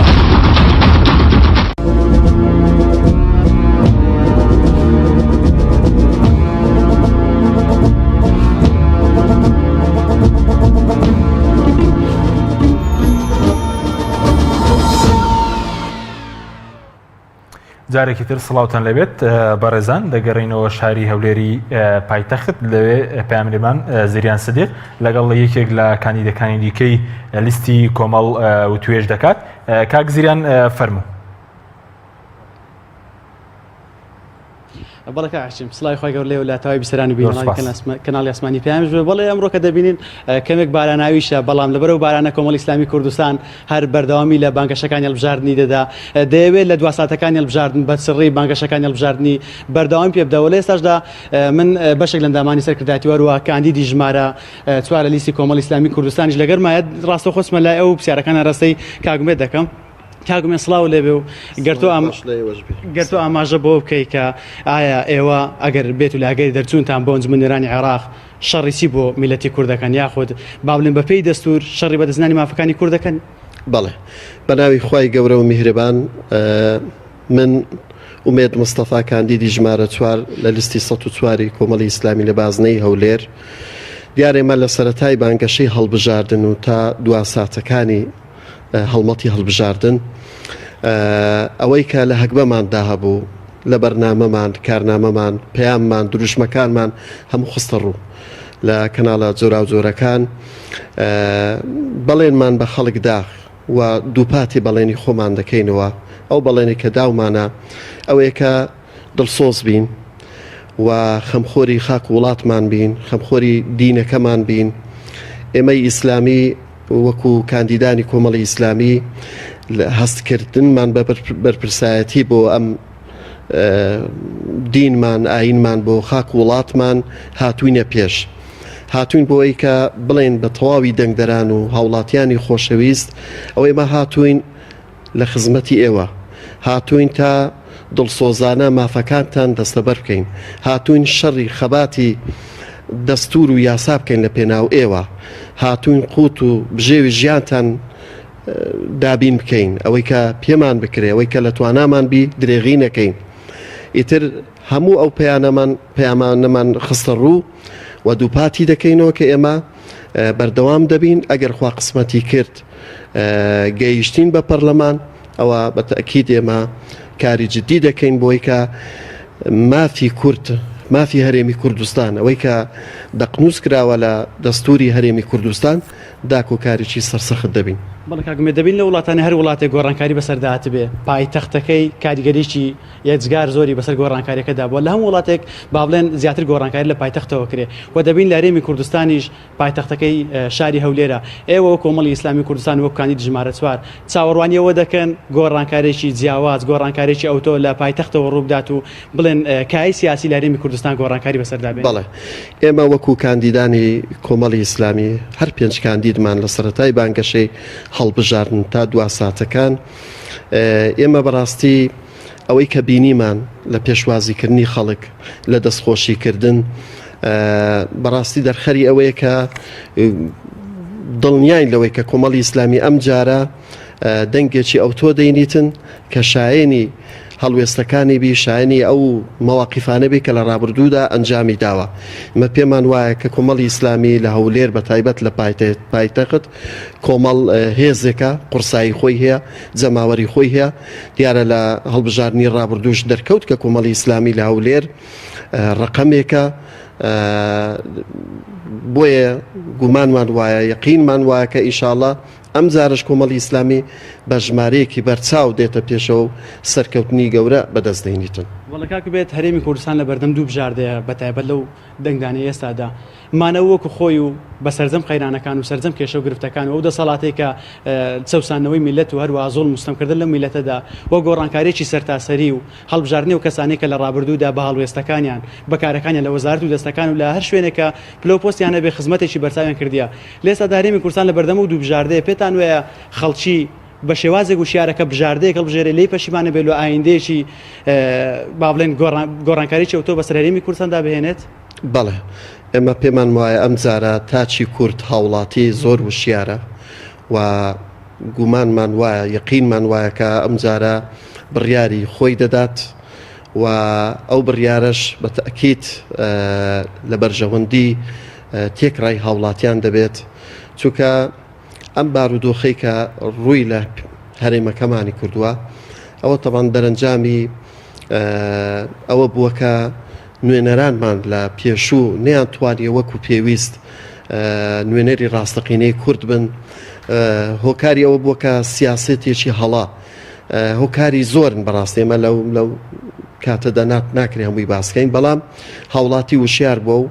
جارێکی تر سڵاوتان لەبێت بەڕێزان دەگەڕینەوە شاری هەولێری پایتەخت لەوێ پامرێمان زریان سدیق لەگەڵ یەکێک لە کاندیدەکانی دیکەی لیستی کۆمەڵ و توێژ دەکات. کاک زریان فەرموو. بەڵێ کاکچیم سڵای خۆی گەور لێ و لە تاوای بیسەرانی کەناڵی ئاسمانی پێیانش بەڵێ ئەمڕۆ کە دەبینین کەمێک باراناویشە بەڵام لەبەرەو بارانە کۆمەڵی ئیسلامی کوردستان هەر بەردەوامی لە بانگەشەکانی هەڵبژاردننی دەدا دەیەوێت لە دوا ساتەکانی هەڵبژاردن بەسڕی بانگەشەکانی هەڵبژاردننی بەردەوامی پێ بدەوە لە ئێستاشدا من بەشێک لە ئەندامانی سەرکردایەتی وەروە کاندیدی ژمارە 4 لە لیستی کۆمەڵی ئیسلامی کوردستانیش لەگەرمایە ڕاستەوخۆسمە لای ئەو پرسیارەکانە ڕستەی کاگومێت دەکەم کاگومێ سڵاو لێبێ و گەرتۆ ئاماژە بۆ بکەی کە ئایا ئێوە ئەگەر بێت و لاگەری دەرچوونتان بۆ ئەنجومەنێرانی عێراق شەڕیسی بۆ میلەتی کوردەکەن یاخود با بڵێن بەپێی دەستور شەڕی بەدەستنانی مافەکانی کوردەکەن بەڵێ بەناوی خوای گەورە و میهرەبان من ئومێد مستەفا کاندیدی ژمارە 4 لە لیستی 104 کۆمەڵی ئیسلامی لە بازنەی هەولێر دیارێمە لە سەرەتای بانگەشەی هەڵبژاردن و تا دوا ساتەکانی هەڵمەتی هەڵبژاردن ئەوەی کە لە هەگبەماندا هەبوو لە بەرنامەمان کارنامەمان پەیاممان دروشمەکانمان هەموو خستە ڕوو لە کەناڵە جۆرا و جۆرەکان بەڵێنمان بە خەڵکدا و دووپاتی بەڵێنی خۆمان دەکەینەوە ئەو بەڵێنی کە داومانە ئەوەیە کە دڵسۆز بین و خەمخۆری خاک وڵاتمان بین خەمخۆری دینەکەمان بین ئێمەی ئیسلامی وەکو کاندیدانی کۆمەڵی ئیسلامی هەستکردنمان بەرپرسایەتی بۆ ئەم دینمان ئاینمان بۆ خاک وڵاتمان هاتوینە پێش هاتوین بۆ ئەی کە بڵێن بە تەواوی دەنگدەران و هاوڵاتیانی خۆشەویست ئەوەی مە هاتوین لە خزمەتی ئێوە هاتوین تا دڵسۆزانە مافەکانتان دەستەبەر بکەین هاتوین شەڕی خەباتی دەستور و یاسا بکەین لە پێناو ئێوە هاتوین قوت و بژێوی ژیانتان دابین بکەین ئەوەی کە پێمان بکرێ ئەوەی کە لە توانامان بی درێغی نەکەین ئیتر هەموو ئەو پەیامانەمان خستە ڕوو و دووپاتی دەکەینەوە کە ئێمە بەردەوام دەبین ئەگەر خوا قسمەتی کرد گەیشتین بە پەرلەمان ئەوە بە تەئکید ئێمە کاری جدی دەکەین بۆی کە مافی کورد مافی هەرێمی کوردستان ئەوەی کە دەقنووس کراوە لە دەستوری هەرێمی کوردستان داکۆکارێکی سەرسەخت دەبین بەڵێ کاگومێ دەبین لە وڵاتانی هەر وڵاتێک گۆڕانکاری بەسەردات بێ پایتەختەکەی کاریگەریکی یەکجار زۆری بەسەر گۆڕانکاریەکەدا بووە لە هەموو وڵاتێک با بڵێن زیاتر گۆڕانکاری لە پایتەختەوە کرێ و دەبین لە هەرێمی کوردستانیش پایتەختەکەی شاری هەولێرە ئێوە کۆمەڵی ئیسلامی کوردستان وەک کاندید ژمارە 4 چاوەڕوانیەوە دەکەن گۆڕانکارێکی جیاواز گۆڕانکارێکی ئەوتۆ لە پایتەختەوە ڕووبدات و بڵێن کای سیاسی لە هەرێمی کوردستان گۆڕانکاری بەسەردا بێت بەڵێ ئێمە وەکو کاندیدانی کۆمەڵی ئیسلامی هەر 5 کاندیدمان لە سەرەتای بانگەشەی هەڵبژاردن تا دوا ساتەکان ئێمە بەڕاستی ئەوەی کە بینیمان لە پێشوازیکردنی خەڵک لە دەستخۆشیکردن بەڕاستی دەرخەری ئەوەیە کە دڵنیاین لەوەی کە کۆمەڵی ئیسلامی ئەم جارە دەنگێکی ئەوتۆ دەینیتن کە شایەنی هەڵوێستەکانی بی شایەنی ئەو مەواقیفانە بێ کە لە ڕابردوودا ئەنجامی داوە مە پێمان وایە کە کۆمەڵی ئیسلامی لە هەولێر بە تایبەت لە پایتەخت کۆمەڵ هێزێکە قورسایی خۆی هەیە جەماوەری خۆی هەیە دیارە لە هەڵبژاردننی ڕابردووش دەرکەوت کە کۆمەڵی ئیسلامی لە هەولێر ڕقەمێکە بۆیە گومانمان وایە یەقینمان وایە کە ئینشاڵڵا ئەم جارش کۆمەڵی ئیسلامی بە ژمارەیەکی بەرچاو دێتە پێشەوە و سەرکەوتنی گەورە بەدەستدەینیتن وەڵا کاکو بێت هەرێمی کوردستان لە بەردەم دوو بژاردەیە بەتایبەت لەو دەنگدانی ئێستادا مانەوە وەکو خۆی و بە سەرجەم قەیرانەکان و سەرجەم کێشە و گرفتەکان و ئەو دەسەڵاتێک کە چەسانەوەی میلەت و هەروە زۆڵ مستەمکردن لە میلەتەدا وە گۆڕانکارێکی سەرتاسەری و هەڵبژاردننی و کەسانێک کە لە ڕابردوودا بە هەڵوێستەکانیان بەکارەکانیان لە وەزارەت و دەستەکان و لە هەر شوێنێکە پلۆپۆستیانە بێ خزمەتێکی بەرچاویان کردیە لێستا هەرێمی کوردستان لە بەردەم و دوو بژاردەیە پێتان وایە خەڵکی بە شێوازێک و شیارەکە بژاردەیە هەڵبژێرێ لێی پەشیمانە بێت و ئایندەیەکی با بڵێن گۆڕانکاریی ئەوتۆ بەسەر هەرێمی کوردستاندا بهێنێت بەڵێ ئێمە پێمان وایە ئەم جارە تاچی کورد هاوڵاتی زۆر وشیارە و گومانمان وایە یەقینمان وایە کە ئەم جارە بڕیاری خۆی دەدات و ئەو بڕیارەش بە تەئکید لە بەرژەوەندی تێکڕای هاوڵاتیان دەبێت چونکە ئەم بارودۆخەی کە ڕووی لە هەرێمەکەمانی کردووە ئەوە تەبان دەرەنجامی ئەوە بووە کە نوێنەرانمان لە پێشوو نەیان توانیە وەکو پێویست نوێنەری ڕاستەقینەی کورد بن هۆکاری ئەوە بووە کە سیاسەتێکی هەڵا هۆکاری زۆرن بەڕاستی ئێمە لەو کاتە دەنات ناکرێ هەمووی باسکەین بەڵام هاوڵاتی وشیار بووە و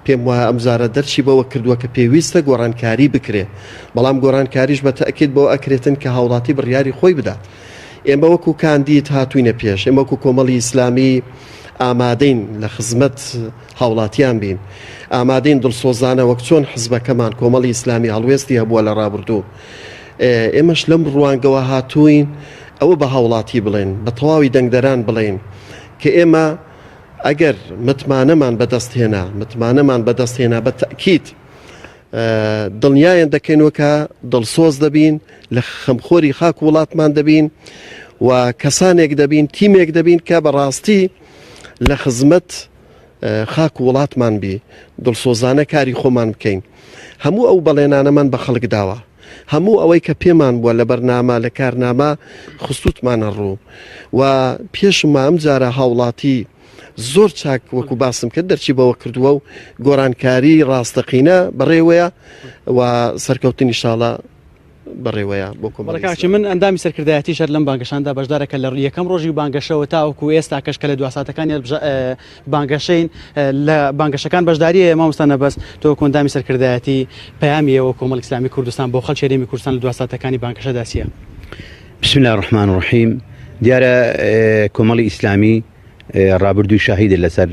پێم وایە ئەمجارە دەرچی بەوە کردووە کە پێویستە گۆڕانکاری بکرێ بەڵام گۆڕانکاریش بە تەکید بەوە ئەکرێتن کە هاوڵاتی بڕیاری خۆی بدات. ئێمە وەکو کاندید هاتوینە پێش، ئێمە وەکو کۆمەڵی ئیسلامی ئامادەین لە خزمەت هاوڵاتیان بین، ئامادەین دڵسۆزانە وەک چۆن حزبەکەمان کۆمەڵی ئیسلامی هەڵوێستی هەبووە لە ڕابردوو. ئێمەش لەم ڕوانگەوە هاتوین ئەوە بە هاوڵاتی بڵێن، بە تەواوی دەنگدەران بڵێن کە ئێمە ئەگەر متمانەمان بەدەستهێنا بە تەکید دڵنیایان دەکەینەوە کە دڵسۆز دەبین، لە خەمخۆری خاک وڵاتمان دەبین و کەسانێک دەبین، تیمێک دەبین کە بەڕاستی لە خزمەت خاک وڵاتمان بی، دڵسۆزانە کاری خۆمان بکەین. هەموو ئەو بەڵێنانەمان بە خەڵک داوە، هەموو ئەوەی کە پێمان بووە لە بەرنامە لە کارنامە خستوتمانە ڕوو و پێشمە ئەم جارە هاوڵاتی زۆر چاک وەکو باسم کرد دەرچی بەوە کردووە و گۆڕانکاری ڕاستەقینە بەڕێوەیە و سەرکەوتنی شاڵە بەڕێوەیە بۆ کۆمەڵێکی من ئەندامی سەرکردایەتی شەر لەم بانگەشاندا بەشدارەکە لە یەکەم ڕۆژی بانگەشەوە تاوەکو ئێستا کەشکە لە دواساتەکانی بانگەشەین لە بانگەشەکان بەشداریە مامۆستا بەس تۆ کۆندامی سەرکردایەتی پەیامیەوە کۆمەڵی ئیسلامی کوردستان بۆ خەڵکی هەرێمی کوردستان لە دواساتەکانی بانگەشەدا چییە؟ بسم الله الرحمن الرحیم. دیارە کۆمەڵی ئیسلامی ڕابردووی شاهیدە لەسەر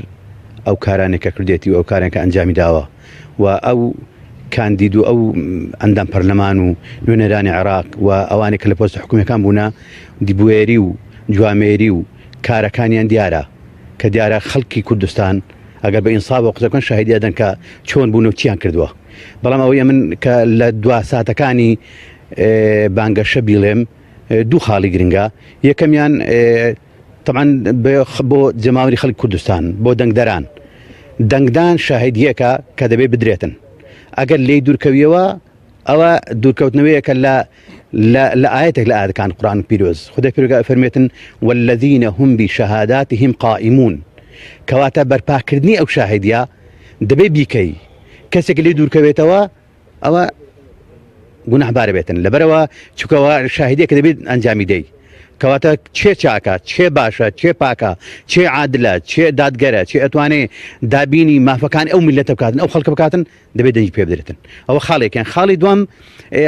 ئەو کارانێکە کردێتی و ئەو کارێکە ئەنجامی داوە و ئەو کاندید و ئەو ئەندام پەرلەمان و نوێنەرانی عێراق و ئەوانێک کە لە پۆستە حکوومیەکان بوونە دیبوێری و جوامێری و کارەکانیان دیارە کە دیارە خەڵکی کوردستان ئەگەر بە ئینساف قسەکەن شاهیدی ئەدەن کە چۆن بوون و چیان کردووە. بەڵام ئەوەیە من کە لە دواساتەکانی بانگەشە بیڵێم دوو خاڵی گرنگە. یەکەمیان طبعا بۆ جەماوەری خەڵکی کوردستان بۆ دەنگدان شاهیدیەکە کە دەبێ بدرێتن. ئەگەر لێی دوورکەویەوە ئەوە دوورکەوتنەوەیەکە لە ئاەتێک لە ئاەتەکان قورئان پیرۆز خودای پیرۆزگار فەرمێتن والذین هم بشهاداتهم قائمون، کەواتە بەرپاکردنی ئەو شاهیدیە دەبێ بیکەی. کەسێک لێی دوورکەوێتەوە ئەوە گوناحبارە بێتن لەبەرەوە چونکەوە شاهیدیەکە دەبێت ئەنجامی دەی. کەواتە چێ چاکە، چێ باشە، چێ پاکە، چێ عادلە، چێ دادگەرە، چێ ئەتوانێ دابینی مافەکان ئەو میلەتە بکاتن، ئەو خەڵکە بکاتن، دەبێت دەنگی پێ بدرێتن. ئەوە خاڵێکیان. خاڵی دووەم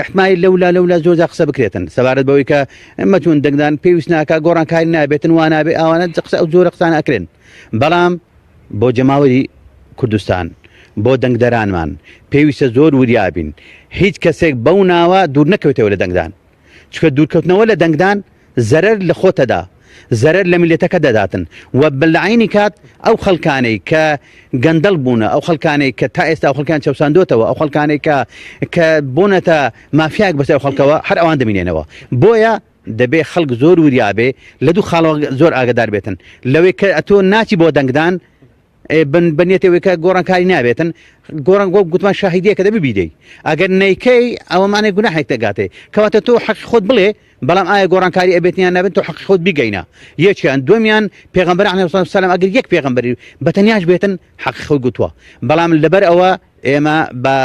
احتمال لەولا زۆر قسە بکرێتن سەبارەت بەوەی کە ئەمە چون دەنگدان پێویست ناکە گۆڕانکاری نابێتن وان نابێ ئەوانە قسە ئەو زۆرە قسانە ئەکرێن. بەڵام بۆ جەماوەری کوردستان بۆ دەنگدەرانمان پێویستە زۆر وریابین هیچ کەسێک بەو ناوە دوور نەکەوێتەوە لە دەنگدان، چونکە دوورکەوتنەوە لە دەنگدان زەرەر لە خۆتەدا، زەرەر لە میلەتەکە دەداتن و بەلعینی کات ئەو خەڵکانەی کە گەندەڵ بوونە، ئەو خەڵکانەی کە تا ئێستا ئەو خەڵکان چەوساندۆتەوە، ئەو خەڵکانەی کە بۆنەتە مافیاک بەسەر ئەو خەڵکەوە هەر ئەوان دەمینێنەوە. بۆیە دەبێ خەڵک زۆر وریابێ لە دوو خاڵەوە زۆر ئاگادار بێتن لەوەی کە ئەتۆ ناچی بۆ دەنگدان بنیێتەوەی کە گۆڕانکاری نابێتن گۆڕان گوتمان شاهیدیەکە دەبێ بیدەی. ئەگەر نەیکەی ئەوەمانەی گوناحێک دەگاتێ کەواتە تۆ حەقی خۆت بڵێ، بەڵام ئایا گۆڕانکاری ئەبێتیان نابێت تۆ حەقی خۆت بیگەینە. یەکیان. دومیان پێغەمبەر عەلەیهی سەلام ئەگەر یەک پێغەمبەری بەتەنیاش بێتن حەقی خۆی گوتووە. بەڵام لەبەر ئەوە ئێمە بە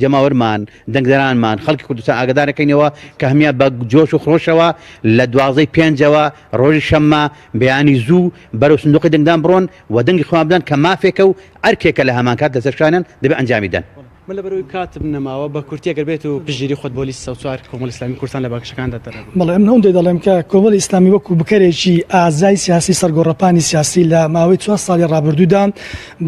جەماوەرمان دەنگدەرانمان خەڵکی کوردستان ئاگادارەکەینەوە کە هەمیان بە جۆش و خۆشەوە لە 12/5 ڕۆژی شەممە بەیانی زوو بەرەو سندوقی دەنگدان بڕۆن و دەنگی خۆیان بدەن کە مافێکە و ئەرکێکە لە هەمان کات لەسەرشانیان دەبێت ئەنجامی دەن. من لەبەرەوەی کاتم نەماوە بە کورتی ئەگەر بێت و پژگیری خۆت بۆ لیست 4 کۆمەڵی ئیسلامی کوردستان لە بانگەشەکاندا دەرەبێت. بەڵێ من هەندێک دەڵێم کە کۆمەڵی ئیسلامی وەکو بکەرێکی ئازای سیاسی سەرگۆڕەپانی سیاسی لە ماوەی 4 ساڵی ڕابردوودا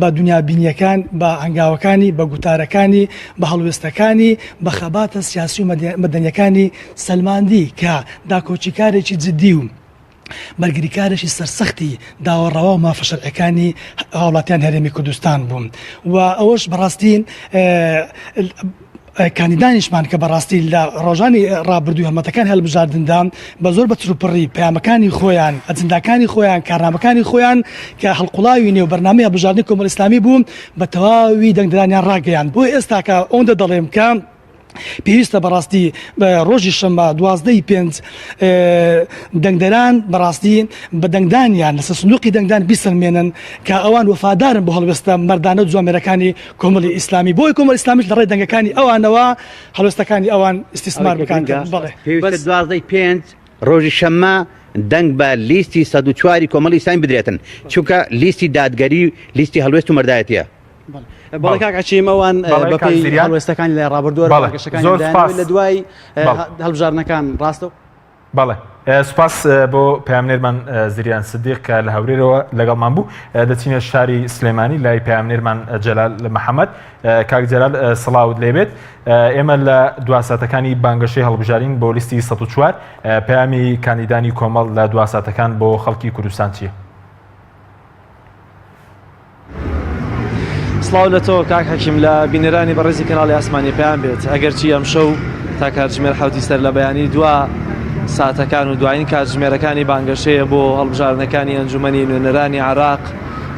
بە دنیابینیەکان، بە هەنگاوەکانی، بە گوتارەکانی، بە هەڵوێستەکانی، بە خەباتە سیاسی و مەدەنیەکانی سەلماندی کە داکۆچیکارێکی جددی و بەرگریکارێکی سەرسەختی داوەڕەوە و مافە شەرعیەکانی هاوڵاتیان هەرێمی کوردستان بوون و ئەوەش بەڕاستین کاندیدانیشمان کە بەڕاستی لە ڕۆژانی ڕابردووی هەڵمەتەکان هەڵبژاردندا بە زۆر بە چروپڕی پەیامەکانی خۆیان، ئەجنداکانی خۆیان، کارنامەکانی خۆیان کە هەڵقوڵاوی نێو بەرنامەی هەڵبژاردنی کۆمەڵی ئیسلامی بوو بە تەواوی دەنگدرانیان ڕاگەیان. بۆ ئێستا کە ئەوەندە دەڵێم کە پێویستە بەڕاستی ڕۆژی شەممە 12/5 دەنگدەران بەڕاستی بە دەنگدانیان لەسەر سندوقی دەنگدان بیسەلمێنن کە ئەوان وەفادارن بۆ هەڵوێستە مەردانە جوامێرەکانی کۆمەڵی ئیسلامی. بۆی کۆمەڵی ئیسلامیش لە ڕێی دەنگەکانی ئەوانەوە هەڵوێستەکانی ئەوان ئیستیسمار بکەن. بەڵێ پێویستە 12/5 ڕۆژی شەممە دەنگ بە لیستی 104 کۆمەڵی ئیسلامی بدرێتن چونکە لیستی دادگەری لیستی هەڵوێست و مەردایەتیە. بەڵێ کاکچیمەوان بەپی هەڵوێستەکانی لە ڕابردووە ڕاکێشەکانی لە دوای هەڵبژارنەکان ڕاستە. بەڵێ سوپاس بۆ پامنێرمان زریان سدیق کە لە هەورێرەوە لەگەڵمان بوو دەچینە شاری سلێمانی لای پامنێرمان جەلال محەممەد کاک جەلال سڵاوت لێبێت ئێمە لە دواساتەکانی بانگەشەی هەڵبژارین بۆ لیستی 104 پامی کاندیدانی کۆمەڵ لە دواساتەکان بۆ خەڵکی کوردستان چییە؟ سڵاو لە تۆ کاک حەکیم لە بینەرانی بەڕێزی کەناڵی ئاسمانی پێیان بێت ئەگەرچی ئەم شەو تا کاتژمێر حوتی سەر لە بەیانی دوا ساتەکان و دوایین کاتژمێرەکانی بانگەشەیە بۆ هەڵبژارنەکانی ئەنجومەنی نوێنەرانی عێراق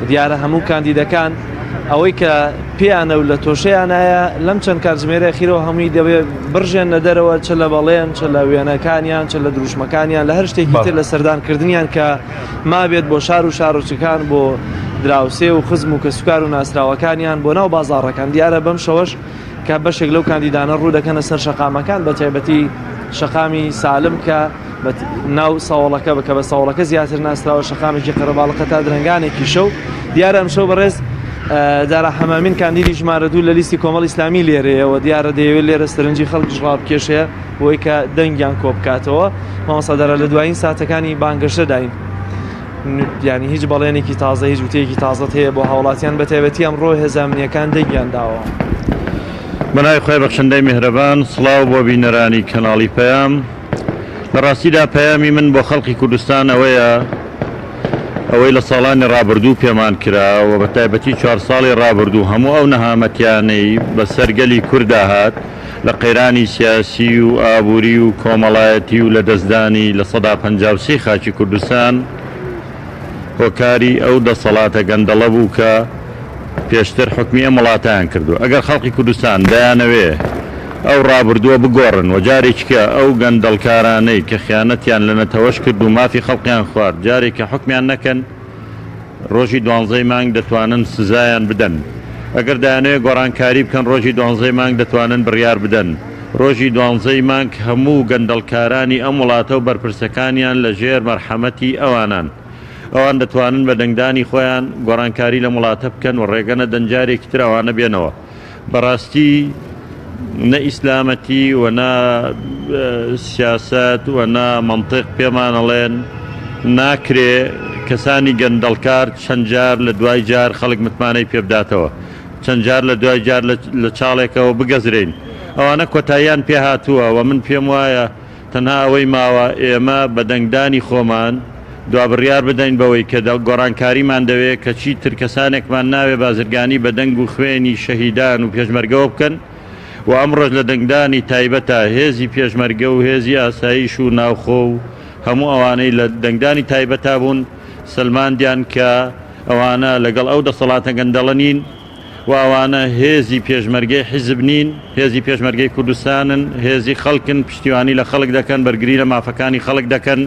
دیارە هەموو کاندیدەکان ئەوەی کە پێیانە و لە تۆشەیانایە لەم چەند کاتژمێرە خیرەوە هەمووی دەبێت بڕژێن لە دەرەوە چ لە بەڵێن چ لە وێنەکانیان چ لە دروشمەکانیان لە هەر شتێکی تر لە سەردانکردنیان کە مابێت بۆ شار و شارۆچەکان بۆ دراوسێ و خزم و کەسوکار و ناسراوەکانیان بۆ ناو بازاڕەکان دیارە بەم شەوەش کە بەشێک لەو کاندیدانە ڕوو دەکەنە سەر شەقامەکان بە تایبەتی شەقامی سالم کە ناو ساوڵەکە بکە بە ساوڵەکە زیاتر ناسراوە شەقامێکی قەرەباڵقە تا درنگانێکی شەو دیارە ئەم شەو بەڕێز دارا حەمامین کاندیدی ژمارە دوو لە لیستی کۆمەڵ ئیسلامی لێرەیەوە دیارە دەیەوێت لێرە سەرنجی خەڵکی ڕابکێشەیە بۆی کە دەنگیان کۆ بکاتەوە مامۆستادارە لە دوایین ساتەکانی بانگەشە داین ینی هیچ بەڵێنێکی تازە هیچ وتەیەکی تازەت هەیە بۆ هاوڵاتیان بە تایبەتی ئەمڕۆ هێزانامنیەکان دەنگیان داوە. بەناوی خۆی بەخشندەی میهرەبان سڵاو بۆ بینەرانی کەناڵی پەیام لە ڕاستیدا پەیامی من بۆ خەڵکی کوردستان ئەوەیە ئەوەی لە ساڵانی ڕابردوو پێمان کراوە بە تایبەتی 4 ساڵی ڕابردوو هەموو ئەو نەهامەتیانەی بە سەرگەلی کووردا هات لە قەیرانی سیاسی و ئابووری و کۆمەڵایەتی و لە دەستدانی لە 153 خاکی کوردستان هۆکاری ئەو دەسەڵاتە گەندەڵە بوو کە پێشتر حکمی ئەم وڵاتیان کردو. ئەگەر خەڵکی کوردستان دەیانەوێ ئەو ڕابردووە بگۆڕن و جارێککە ئەو گەندەڵکارانەی کە خیانەتیان لە نەتەوەش کرد و مافی خەڵقیان خوارد جارێککە حکمیان نەکەن ڕۆژی 12 مانگ دەتوانن سزایان بدەن. ئەگەر دایانەوێ گۆڕانکاری بکەن ڕۆژی 12 مانگ دەتوانن بڕیار بدەن. ڕۆژی 12 مانگ هەموو گەندەڵکارانی ئەم وڵاتە و بەرپرسەکانیان لە ژێر مەرحەمەتی ئەوانان ئەوان دەتوانن بە دەنگدانی خۆیان گۆڕانکاری لە وڵاتە بکەن و ڕێگەنە دەنجارێکی تر ئەوانە بێنەوە. بەڕاستی نە ئیسلامەتی و نە سیاست و نە منطق پێمانەڵێن ناکرێ کەسانی گەندەڵکار چەند جار لە دوای جار خەڵک متمانەی پێبداتەوە چەند جار لە دوای جار لە چاڵێکەوە بگەزرین ئەوانە کۆتاییان پێ هاتووە و من پێم وایە تەنها ئەوەی ماوە ئێمە بە دەنگدانی خۆمان دوا بڕیار بدەین بەوەی کە گۆڕانکاریمان دەوێت کە چی تر کەسانێکمان ناوێ بازرگانی بە دەنگ و خوێنی شەهیدان و پێشمەرگەوە بکەن و ئەمڕۆژ لە دەنگدانی تایبەتە هێزی پێشمەرگە و هێزی ئاسایش و ناوخۆ و هەموو ئەوانەی لە دەنگدانی تایبەتا بوون سلماندیان کە ئەوانە لەگەڵ ئەو دەسەڵاتە گەندەڵە نین و ئەوانە هێزی پێشمەرگەی حیزب نین هێزی پێشمەرگەی کوردستانن هێزی خەڵکن پشتیوانی لە خەڵک دەکەن بەرگری لە مافەکانی خەڵک دەکەن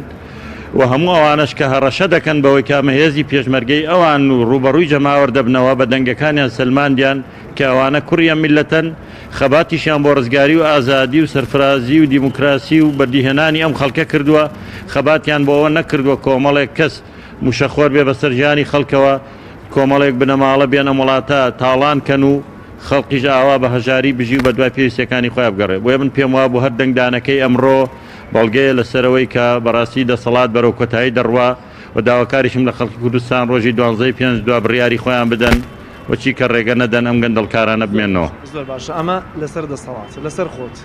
و هەموو ئەوانش کە هەڕەشە دەکەن بەوەی کامە هێزی پێشمەرگەی ئەوان و ڕوبەڕووی جەماوەەر دەبنەوە بە دەنگەکانیان سلماندیان کە ئەوانە کوڕیان میلەتەن خەباتیشیان بۆ ڕزگاری و ئازادی و سەرفرازی و دیموکراسی و بەردیهێنانی ئەم خەڵکە کردووە خەباتیان بۆەوە نەکردووە کۆمەڵێک کەس موشەخۆر بێ بە سەرژانی خەڵکەوە کۆمەڵێک بنەماڵە بێنە وڵاتە تاڵان کەن و خەڵقیش ئاوا بە هەژاری بژی و بە دوای پێویستەکانی خۆیان بگەڕێ بۆیە من پێم وابوو هەر دەنگدانەکەی ئەمڕۆ بەڵگەیە لەسەرەوەی کە بەڕاستی دەسەڵات بەرەو کۆتایی دەڕوا و داواکاریشم لە خەڵکی کوردستان ڕۆژی 12 پێنج دوا بڕیاری خۆیان بدەن وەچی کە ڕێگە نەدەن ئەم گەندەڵکارانە بمێنەوە. زۆر باشە ئەمە لەسەر دەسەڵات لەسەر خۆت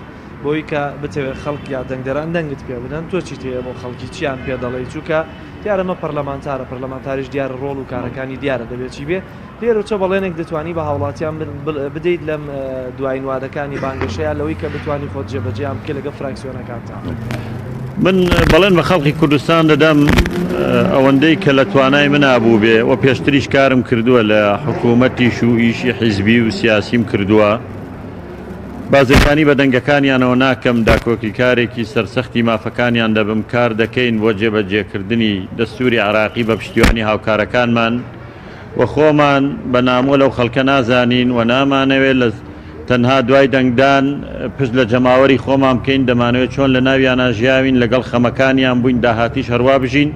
بۆی کە بتەوێت خەڵک یا دەنگدەران دەنگت پێ بدەن تۆ چیت هەیە بۆ خەڵکی چیان پێ دەڵێ چووکە دیارەمە پەرلەمانتارە پەرلەمانتاریش دیارە ڕۆڵ و کارەکانی دیارە دەبێت چی بێ لێرە چە بەڵێنێک دەتوانی بە هاوڵاتیان بدەیت لەم دوای نوادەکانی بانگەشەیە لەوەی کە بتوانی خۆت جێبەجێیان بکە لەگە فراکسیۆنەکانتان. من بەڵێن بە خەڵکی کوردستان دەدەم ئەوەندەی کە لە توانای من ئابوو بێ و پێشتریش کارم کردووە لە حکوومەتیش و ئیشی حیزبی و سیاسیم کردووە بازرگانی بە دەنگەکانیانەوە ناکەم داکۆکی کارێکی سەرسەختی مافەکانیان دەبم کار دەکەین بۆ جێبەجێکردنی دەستوری عراقی بە پشتیوانی هاوکارەکانمان و خۆمان بە نامۆ لەو خەڵکە نازانین و نامانەوێت لە تەنها دوای دەنگدان پشت لە جەماوەری خۆمان بکەین دەمانەوێت چۆن لە ناویانە ژیاوین لەگەڵ خەمەکانیان بووین داهاتیش هەروە بژین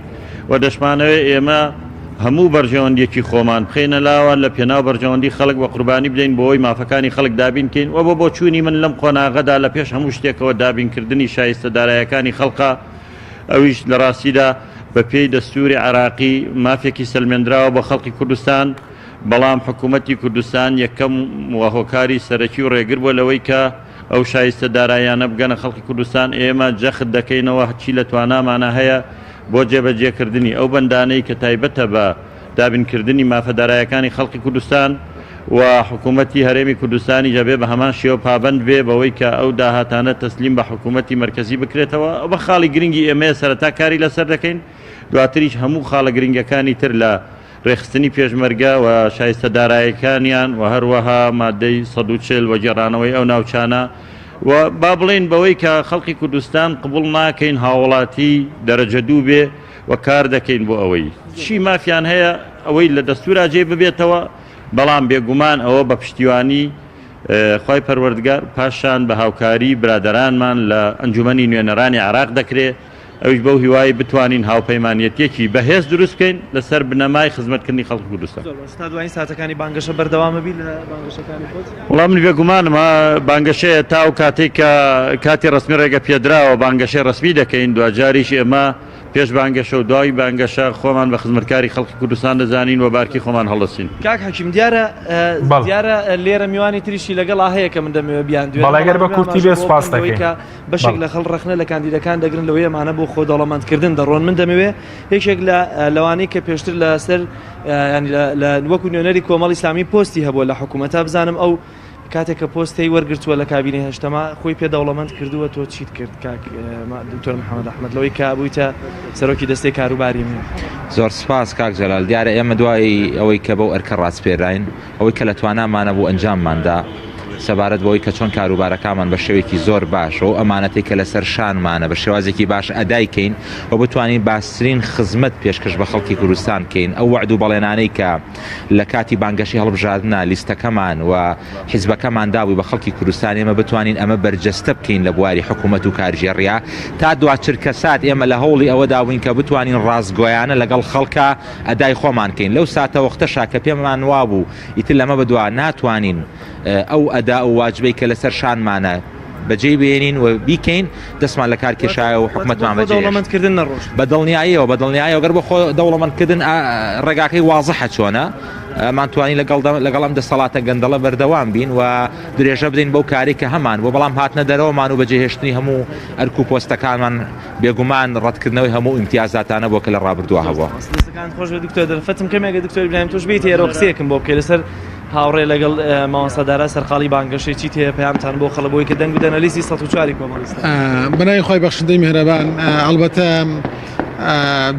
و دەشمانەوێت ئێمە هەموو بەرژەوەندیەکی خۆمان بخێنە لاوە لە پێناو بەرژەوەندی خەڵک بە قوربانی بدەین بۆەوەی مافەکانی خەڵک دابینکەین و بۆ چوونی من لەم قۆناغەدا لە پێش هەموو شتێکەوە دابینکردنی شایستەدارایەکانی خەڵقا ئەویش لە ڕاستیدا بە پێی دەستوری عراقی مافێکی سەلمێنراوە بە خەڵکی کوردستان بەڵام حکوومەتی کوردستان یەکەم وهۆکاری سەرەکی و ڕێگر بووە لەوەی کە ئەو شایستە دارایانە بگەنە خەڵکی کوردستان ئێمە جەخت دەکەینەوە هەچی لە توانامانە هەیە بۆ جێبەجێکردنی ئەو بەندانەی کە تایبەتە بە دابینکردنی مافەدارایەکانی خەڵکی کوردستان و حکوومەتی هەرێمی کوردستانی جەبێ بە هەمان شێوە پابند بێ بەوەی کە ئەو داهاتانە تەسلیم بە حکوومەتی مرکزی بکرێتەوە ئەو بە خاڵی گرنگی ئێمەیە سەرەتا کاری لەسەر دەکەین دواتریش هەموو خاڵە گرنگەکانی تر لە ڕێخستنی پێشمەرگە و شایستە دارایەکانیان و هەروەها مادەی 140 وەگێڕانەوەی ئەو ناوچانە و با بڵێن بەوەی کە خەڵکی کوردستان قبول ناکەین هاوڵاتی دەرەجە دوو بێ و کار دەکەین بۆ ئەوەی چی مافیان هەیە ئەوەی لە دەستورا جێ ببێتەوە بەڵام بێگومان ئەوە بە پشتیوانی خی پەروەردگار پاشان بە هاوکاری برادەرانمان لە ئەنجومەنی نوێنەرانی عراق دەکرێت ئەوش بەو هیوایی بتوانین هاوپەیمانەتێکی بەهێز دروست بکەین لەسەر بنەمای خزمەتکردنی خەڵکی کوردستان. تا دوای ساتەکانی بانگەشە بەردەوامە بی لە بانگەشەکانی خۆت؟ وەڵام من بێگومانمە بانگەشەیە تا و کاتێک کە کاتی ڕسمی ڕێگە پێدراوە بانگەشەی ڕسمی دەکەین دوجاریش ئێمە پێش بانگەشە و دوای بانگەشە خۆمان بە خزمەتکاری خەڵکی کوردستان دەزانین و بارکی خۆمان هەڵەسین. کاک حەکیم دیارە لێرە میوانی تریشی لەگەڵا هەیە کە من دەمەوێت بیان دوێ بەڵێگەر بە کورتی بێ سوپاس دەکەین بەشێک لە خەڵ ڕەخنە لە کاندیدەکان دەگرن لەوەیە مانە بۆ خۆ دەوڵەمەندکردن دەڕۆن من دەمەوێت یەکێک لە لەوانەی کە پێشتر لەسەر لە وەکو نوێنەری کۆمەڵی ئیسلامی پۆستی هەبووە لە حکوومەتە بزانم ئەو کاتێک کە پۆستی وەرگرتووە لە کابینی هەشتەما خۆی پێ دەوڵەمەند کردووە تۆ چیت کرد کاک دکتۆر محەممەد ئەحمەد لەوەی کە بوویتە سەرۆکی دەستەی کاروباری من. زۆر سپاس کاک جەلال دیارە ئێمە دوای ئەوەی کە بەو ئەرکە ڕاستپێراین ئەوەی کە لە توانامانە بوو ئەنجامماندا سەبارەت بەوەی کە چۆن کاروبارەکانمان بە شێوەیەکی زۆر باشە و ئەمانەتی کە لەسەر شانمانە بە شێوازێکی باش ئەدایکەین و بتوانین باشترین خزمەت پێشکەش بە خەڵکی کوردستان بکەین ئەو وعد و بەڵێنانەی کە لە کاتی بانگەشی هەڵبژاردنە لیستەکەمان و حیزبەکەمان داوی بە خەڵکی کوردستان ئێمە بتوانین ئەمە بەرجەستە بکەین لە بواری حکوومەت و کارژێڕیا تا دواتر کەسات ئێمە لە هەوڵی ئەوە داوین کە بتوانین ڕاستگۆیانە لەگەڵ خەڵکە ئەدای خۆمان بکەین لەو ساتە وەختەشا کە پێمان وابوو ئیتر لەمە بەدوا ناتوانین ئەو ئەدا و واجبەی کە لەسەر شانمانە بەجێ بێنین و بیکەین دەستمان لە کار کێشایە و حکوومەتمان دەوڵەمەندکردن نەڕۆژ بە دڵنیاییەوە گەر بە خۆ دەوڵەمەندکردن ڕێگاکەی وازەحە چۆنە ماتوانین لەگەڵم دەسەڵاتە گەندەڵە بەردەوام بین و درێژە بدەین بەو کاری کە هەمان بۆ بەڵام هاتنە دەرەوەمان و بەجێهێشتنی هەموو ئەرک و پۆستەکانمان بێگومان ڕەتکردنەوەی هەموو ئیمتیازاتانە بۆ کە لە ڕابردووە هەبووە. خۆش دکتۆر دەرفەتم کەمێکە دکتۆر ئیبراهیم تۆش بیت ئێرە قسەیەکم بۆ بکەی لەسەر هاوڕێ لەگەڵ ماوەسەدارە سەرقاڵی بانگەشەی چیت هەیە پەیامتان بۆ خەڵبەوەی کە دەنگ بدەنە لیستی 104 کۆمەڵیستان بەناوی خۆی بەخشندەی میهرەبان ئەلبەتە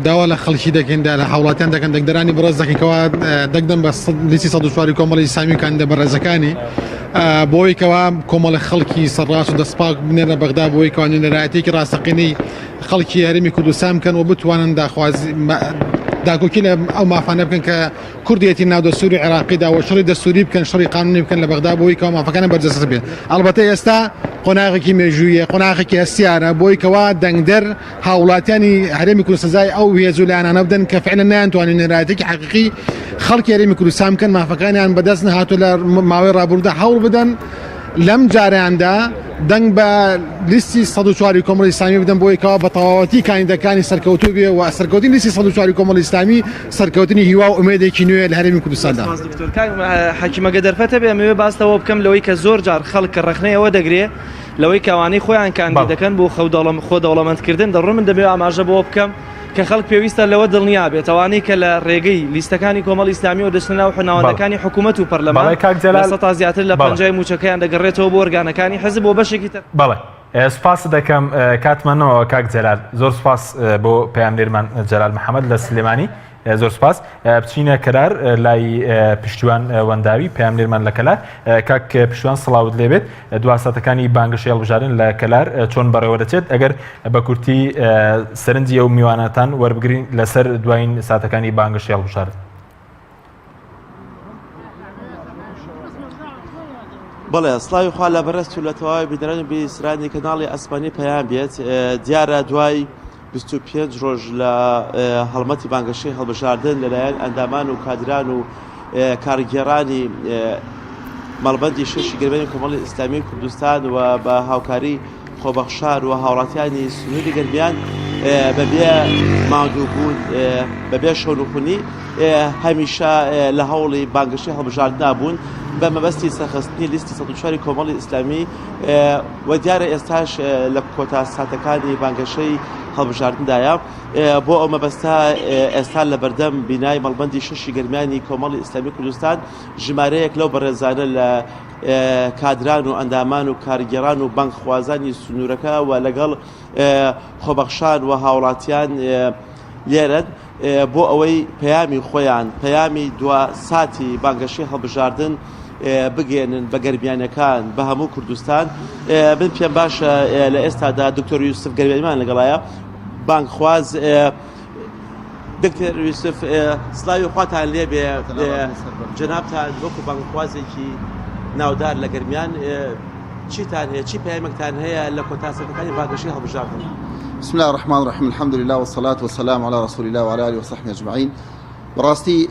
داوا لە خەڵکی دەکەیندا لە هاوڵاتیان دەکەن دەنگدەرانی بەڕێز دەکەینکەوە دەکدەن بە لیستی 104 کۆمەڵی ئیسلامی کاندە بەڕێزەکانی بۆی کەوا کۆمەڵە خەڵکی سەرڕاست و دەستپاک بنێرە بەغدا بۆی کەوا نوێنەرایەتێکی ڕاستەقینەی خەڵکی هەرێمی کوردستان بکەن و بتوانن داکۆکی لە ئەو مافانە بکەن کە کوردیەتی ناو دەستوری عێراقیدا و شەڕی دەستوری بکەن شەڕی قانونی بکەن لە بەغدا بۆی کەوا مافەکانە بەرجەستە بێت ئەلبەتە ئێستا قۆناغێکی مێژوویە قۆناغێکی هەستیانە بۆی کەوا دەنگدەر هاوڵاتیانی هەرێمی کوردستان سزای ئەو هێزوولایانە بدەن کە فعلا نەیانتوانین نێرایەتێکی حەقیقی خەڵکی هەرێمی کوردستان بکەن مافەکانیان بەدەست نەهاتوو لە ماوەی ڕابردوودا هەوڵ بدەن لەم جاریاندا دەنگ بە لیستی 104 کۆمەڵی ئیسلامی بدەن بۆی کەوا بە تەواوەتی کاندیدەکانی سەرکەوتوو بێ و سەرکەوتنی لیستی 104 کۆمەڵی ئیسلامی سەرکەوتنی هیوا و ئومێدێکی نوێ لە هەرێمی کوردستاندا. حەکیمەگە دەرفەتە بێ ئەمەوێ باستەوە بکەم لەوەی کە زۆر جار خەڵک ڕەخنەیەوە دەگرێت لەوەی کەوانەی خۆیان کاندیدەکەن بۆ خۆ دەوڵەمەندکردن دەڕۆ من دەبێت ئاماژە بۆ بکەم کە خەڵک پێویستە لەوە دڵنیا بێت ئەوانەی کە لە ڕێگەی لیستەکانی کۆمەڵی ئیسلامی و دەچنە ناو ناوەندەکانی حکوومەت و پەرلەمان لە تا زیاتر لە پەنجای موچەکەیان دەگەڕێتەوە بۆ ئۆرگانەکانی حەزب بۆ بەشێکی تر. بەڵێ سپاس دەکەم کاتمانەوە کاک جەلال زۆر سپاس بۆ پەیامدێرمان جەلال محەممەد لە سلێمانی زۆر سپاس بچینە کەرار لای پشتیوان وەنداوی پەیامدێرمان لە کەلار کاک پشتیوان سڵاوت لێبێت دواسەتەکانی بانگەشەی هەڵبژاردن لە کەلار چۆن بەڕێوە دەچێت ئەگەر بە کورتی سەرنجی ئەو میوانەتان وەربگرین لەسەر دوایین ساتەکانی بانگەشەی هەڵبژاردن. بەڵێ سڵاوی خوا لە بەڕست و لە تەواوی بیدرانی بیسرانی کەناڵی ئەسپانی پەیام بێت دیارە دوای 25 ڕۆژ لە هەڵمەتی بانگەشەی هەڵبژاردن لەلایەن ئەندامان و کادران و کارگێڕانی مەڵبەندی شەشی گەرمەنی کۆمەڵی ئیسلامی کوردستان و بە هاوکاری خۆبەخشار و هاوڵاتیانی سنووری گەرمیان بەبێ ماندووبوون بەبێ شەونوخونی هەمیشە لە هەوڵی بانگەشەی هەڵبژاردنا بوون بە مەبەستی سەرخستنی لیستی 104 کۆمەڵی ئیسلامی و دیارە ئێستاش لە کۆتا ساتەکانی بانگەشەی هەڵبژاردندایە بۆ ئەو مەبەستە ئێستا لە بەردەم بینای مەڵبەندی شەشی گەرمیانی کۆمەڵی ئیسلامی کوردستان ژمارەیەک لەو بەڕێزانە لە کادران و ئەندامان و کارگێڕان و بانکخوازانی سنوورەکە و لەگەڵ خۆبەخشان و هاوڵاتیان لێرن بۆ ئەوەی پەیامی خۆیان پەیامی دوا ساتی بانگەشەی هەڵبژاردن بگێنن بە گەرمیانەکان بە هەموو کوردستان من پێم باشە لە ئێستادا دکتۆر یوسف گەرمیانمان لەگەڵایە بانکخواز دکتۆر یوسف سڵاوی خواتان لێ بێ جەنابتان وەکو بانکخوازێکی ناودار لە گەرمیان چیتان هەیە چی پەیامێکتان هەیە لە کۆتاسەکانی بانگەشەی هەڵبژاردن؟ بسم الله الرحمن الرحيم الحمد لله والصلاة والسلام على رسول الله وعلى آله وصحبه أجمعين براستي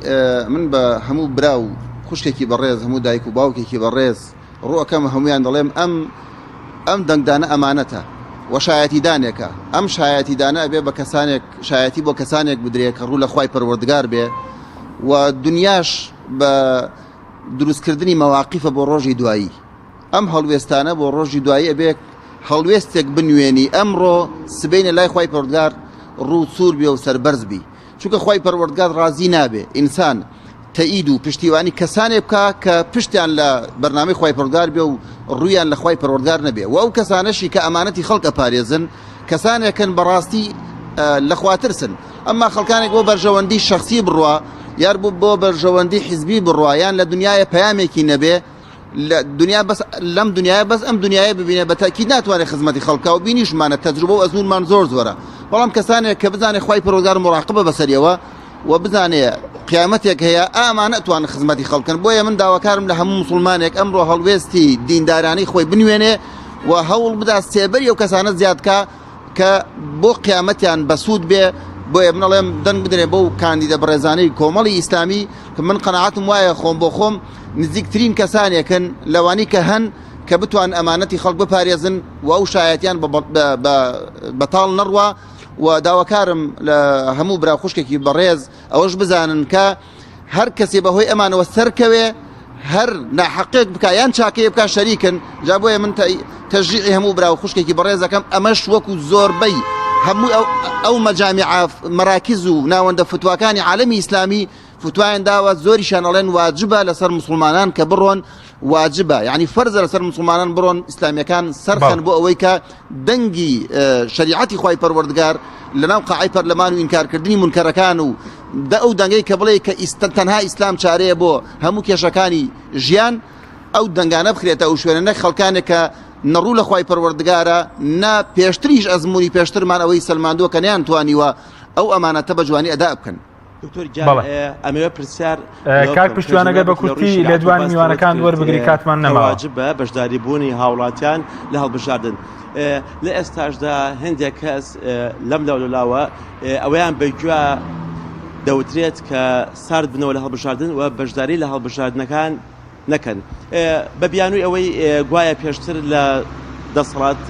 من بهمو براو خوشكي بريز همو دايكو باوكي بريز روح كم هميان ضليم أم دنگدانا أمانته وشايتي دانك أم شايتي دانا أبي بكسانك شايتي بكسانك بدريك رول أخوي پروردگار به والدنياش بدروس كردني مواقف بروجي دوائي أم هلوستانه بروجي دوائي أبيك هەڵوێستێک بنوێنی ئەمڕۆ سبەینە لای خی پەروەردگار ڕوو سوور بێ و سەربەرز بی چونکە خی پەروەردگار ڕازی نابێ ئینسان تەئید و پشتیوانی کەسانێ بکە کە پشتیان لە بەرنامەی خی پەروەردگار بێ و ڕوویان لە خی پەروەردگار نەبێ و ئەو کەسانەشی کە ئەمانەتی خەڵک ئەپارێزن کەسانێکن بەڕاستی لە خواترسن ئەمما خەڵکانێک بۆ بەرژەوەندی شخصی بڕوا یار بۆ بەرژەوەندی حیزبی بڕوا یان لە دنیاە پەیامێکی نەبێ دنیا بس لم دنیا بس ام دنیای ببینه بەتاکید ناتوانێت خزمەتی خەڵکا و بینیشمانە تەجروبە و ئەزمونمان زۆر زۆرە بەڵام کەسانێک کە بزانێ خی پەروەردگار مراقبە بەسەریەوە و بزانێ قیامەتێک هەیە ئامان ئەتوانن خزمەتی خەڵکن بۆیە من داواکارم لە هەموو مسلمانێک ئەمڕۆ هەڵوێستی دیندارانی خۆی بنوێنێ و هەوڵ بدا سێبەری ئەو کەسانە زیادکە کە بۆ قیامەتیان بەسوود بێ بۆیە منەڵێم دەنگ بدرێ بەو کاندیدە بەڕێزانەی کۆمەڵی ئیسلامی کە من قەناعەتم وایە خۆم بۆ خۆم نزیکترین کەسانێکن لەوانی کە هەن کە بتوان ئەمانەتی خەڵک بپارێزن و ئەو شایەتیان بەتاڵ نەڕوا و داواکارم لە هەموو برا خوشکێکی بەڕێز ئەوەش بزانن کە هەر کەسێ بەهۆی ئەمانەوە سەرکەوێ هەر ناحەقێک بکە یان چاکەیە بکە شەریکن جا بۆیە من تەژیعی هەموو برا خوشکێکی بەڕێزەکەم ئەمەش وەکو زۆربەی هەموو ئەو مەجامع مەراکز و ناوەندە فتواکانی عالەمی ئیسلامی فتوایان داوە زۆریشان ئەڵێن واجبە لەسەر مسلمانان کە بڕۆن واجبە یعنی فەرزە لەسەر مسلمانان بڕۆن ئیسلامیەکان سەرخەن بۆ ئەوەی کە دەنگی شریعەتی خی پەروەردگار لەناو قاعی پەرلەمان و ئینکارکردنی منکەرەکان و ئەو دەنگەی کە بڵێ کە تەنها ئیسلام چارەیە بۆ هەموو کێشەکانی ژیان ئەو دەنگانە بخرێتە ئەو شوێنە نەک خەڵکانێک کە نەڕوو لە خی پەروەردگارە نا پێشتریش ئەزمموی پێشترمان ئەوەی سەلماندووە کە نیان توانیوە ئەو ئەمانەتە بە جوانی ئەدا بکەن ئەمەوە پرسیار کاک پشتوانەگەر بە کورتی لە دوان میوانەکان وەربگری کاتمان نەماواجبە بەشداری بوونی هاوڵاتیان لە هەڵبژاردن لە ئێستاشدا هەندێک کەس لەم لەولاوە ئەوەیان بەگویا دەوترێت کە سارد بنەوە لە هەڵبژاردن و بەشداری لە هەڵبژاردنەکان نەکەن بە بیانووی ئەوەی گوایە پێشتر لە دەسەڵات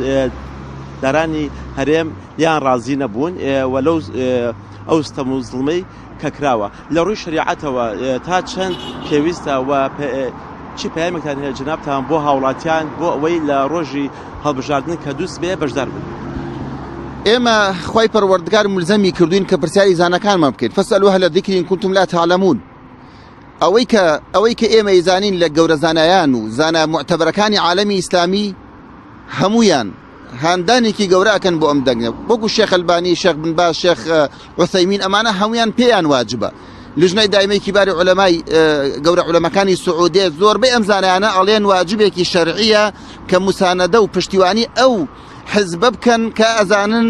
دارانی هەرێم یان ڕازی نەبوون و لەو ئەو ستەم و زڵمەی کە کراوە لە ڕووی شریعەتەوە تا چەند پێویستە و چی پەیامێکتان هەیە جەنابتان بۆ هاوڵاتیان بۆ ئەوەی لە ڕۆژی هەڵبژاردن کە دووس بێ بەشدار بن؟ ئێمە خی پەروەردگار ملزەمی کردوین کە پرسیاری زانەکانمان بکەین فەسئەلوە ئەهلە الذیکر ئین کونتم لا تعلمون ئەوەی کە ئێمە ئیزانین لە گەورە زانایان و زانە معتەبەرەکانی عالەمی ئیسلامی هەمویان هاندانێکی گەورەکەن بۆ ئەم دەنگە وەکو شێخ ئەلبانی شێخ بن باز شێخ عوثەیمین ئەمانە هەمویان پێیان واجبە لژنەی دایمەی کیباری عولەمای گەورە عولەمەکانی سعودێ زۆربەی ئەم زانایانە ئەڵێن واجبێکی شەرعیە کە موسانەدە و پشتیوانی ئەو حزبە بکەن کە ئەزانن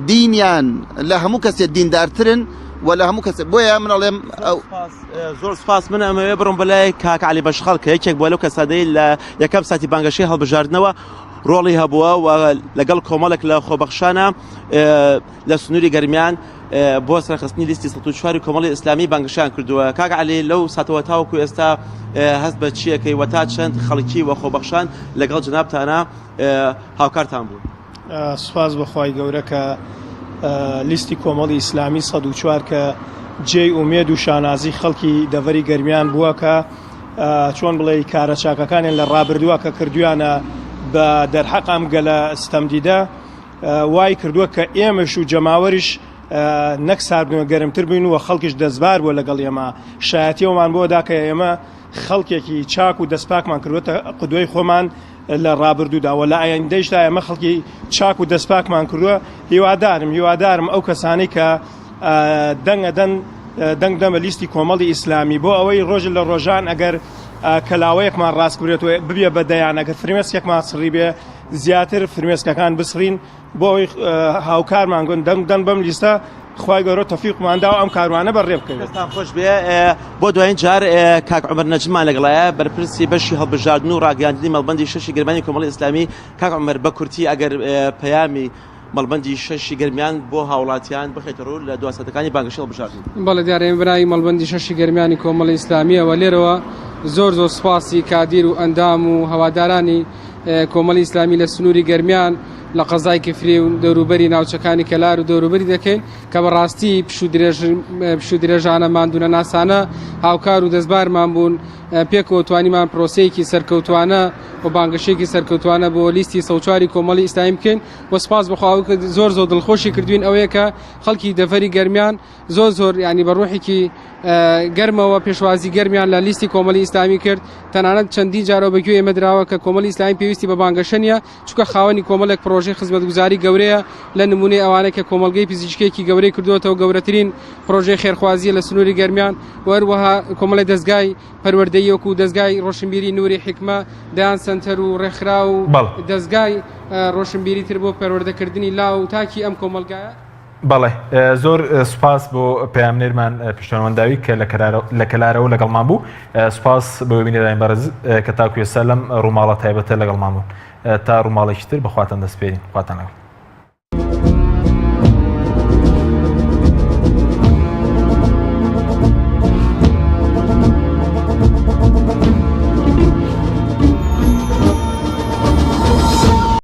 دینیان لە هەموو کەسێک دیندارترن و لە هەموو کەس بۆیە منەڵێم زۆر سپاس من ئەمەوێ بڕم بەلای کاک علی بەشخەڵ کە یەکێک بووە لەو کەسادەی لە یەکەم ساتی بانگەشەی هەڵبژاردنەوە ڕۆڵی هەبووە و لەگەڵ کۆمەڵێک لە خۆبەخشانە لە سنووری گەرمیان بۆ سەرخستنی لیستی 104 کۆمەڵی ئیسلامی بانگەشیان کردووە. کاک علی لەو ساتەوە تاوەکو ئێستا هەست بە چیەکەی وەتا چەند خەڵکی و خۆبەخشان لەگەڵ جنابتانە هاوکارتان بوو؟ سوپاس بەخوای گەورە کە لیستی کۆمەڵی ئیسلامی 104 کە جێی ئومێد و شانازی خەڵکی دەڤەری گەرمیان بووە کە چۆن بڵێ کارە چاکەکانیان لە ڕابردووە کە کردویانە بە دەرحەقام گەلە ستەمدیدە وای کردووە کە ئێمەش و جەماوەریش نەک ساردنەوە گەرمتر بووین و خەڵکیش دەستبار بووە لەگەڵ ئێمە شایەتیەوەمان بۆدا کە ئێمە خەڵکێکی چاک و دەستپاکمان کردوێتە قودوەی خۆمان لە ڕابردوودا و لە ئایندەیشدا ئێمە خەڵکی چاک و دەستپاکمان کردووە. هیوادارم ئەو کەسانی کە دەنگ دەمە لیستی کۆمەڵی ئیسلامی بۆ ئەوەی ڕۆژ لە ڕۆژان ئەگەر کەلاوەیەکمان ڕاست بێتەوە ببێ بەدەیان ئەگەر فرمێسکێکمان سڕی بێ زیاتر فرمێسکەکان بسڕین بۆ ئەوەی هاوکارمان گون دەنگ بەم لیستە خوای گەورە تەوفیقماندا و ئەم کاروانە بەڕێ بکەوێت. خۆش بێ بۆ دوایین جار کاک عومەر نەجممان لەگەڵایە بەرپرسی بەشی هەڵبژاردن و ڕاگەیاندنی مەڵبەندی شەشی گەرمانی کۆمەڵی ئیسلامی. کاک عومەر بە کورتی ئەگەر پەیامی مەڵبەندی شەشی گەرمیان بۆ هاوڵاتیان بخێتە ڕوو لە دواسەتەکانی بانگەشەی هەڵبژاردن. بەڵێ دیارە برای مەڵبەندی شەشی گەرمیانی کۆمەڵی ئیسلامیەوە لێرەوە زۆر سوپاسی کادیر و ئەندام و هەوادارانی کۆمەڵی ئیسلامی لە سنووری گەرمیان لە قەزای کفری و دەوروبەری ناوچەکانی کەلار و دەوروبەری دەکەین کە بەڕاستی پشو درێژانە ماندونە ناسانە هاوکار و دەستبارمان بوون پێکەوە توانیمان پرۆسەیەکی سەرکەوتوانە و بانگەشەیەکی سەرکەوتوانە بۆ لیستی 104 کۆمەڵی ئیسلامی بکەین و سپاس بەخواوە کە زۆر دڵخۆشی کردوین ئەوەیە کە خەڵکی دەڤەری گەرمیان زۆر ینی بە ڕوحێکی گەرمەوە پێشوازی گەرمیان لە لیستی کۆمەڵی ئیسلامی کرد. تەنانەت چەندی جارەوە بەگوێ ئێمە درراوە کە کۆمەڵی ئیسلامی پێویستی بە بانگەشە نیە چونکە خاوەنی کۆمەڵێک پرۆژەی خزمەتگوزاری گەورەیە لە نمونەی ئەوانە کە کۆمەلگەی پزیشکێکی گەورەی کردوێتەوە گەورەترین پرۆژەی خێرخوازیە لە سنووری گەرمیان وەروەها کۆمەڵی دەستگای پەروەردەیی وەکو دەستگای ڕۆشنبیری نوری حکمە دایان سنتەر و ڕێکخرا و دەستگای ڕۆشنبیری تر بۆ پەروەردەکردنی لاو تاکی ئەم کۆمەلگایە. بەڵێ زۆر سوپاس بۆ پەیامنێرمان پشتیوانمەنداوی کە لە کەلارەوە لەگەڵمان بوو. سوپاس بۆ بینێداین بەڕێز کە تاکو ێستا لەم ڕووماڵە تایبەتە لەگەڵمان بوون تا ڕووماڵێکی تر بەخواتان دەستپێرین خواتان.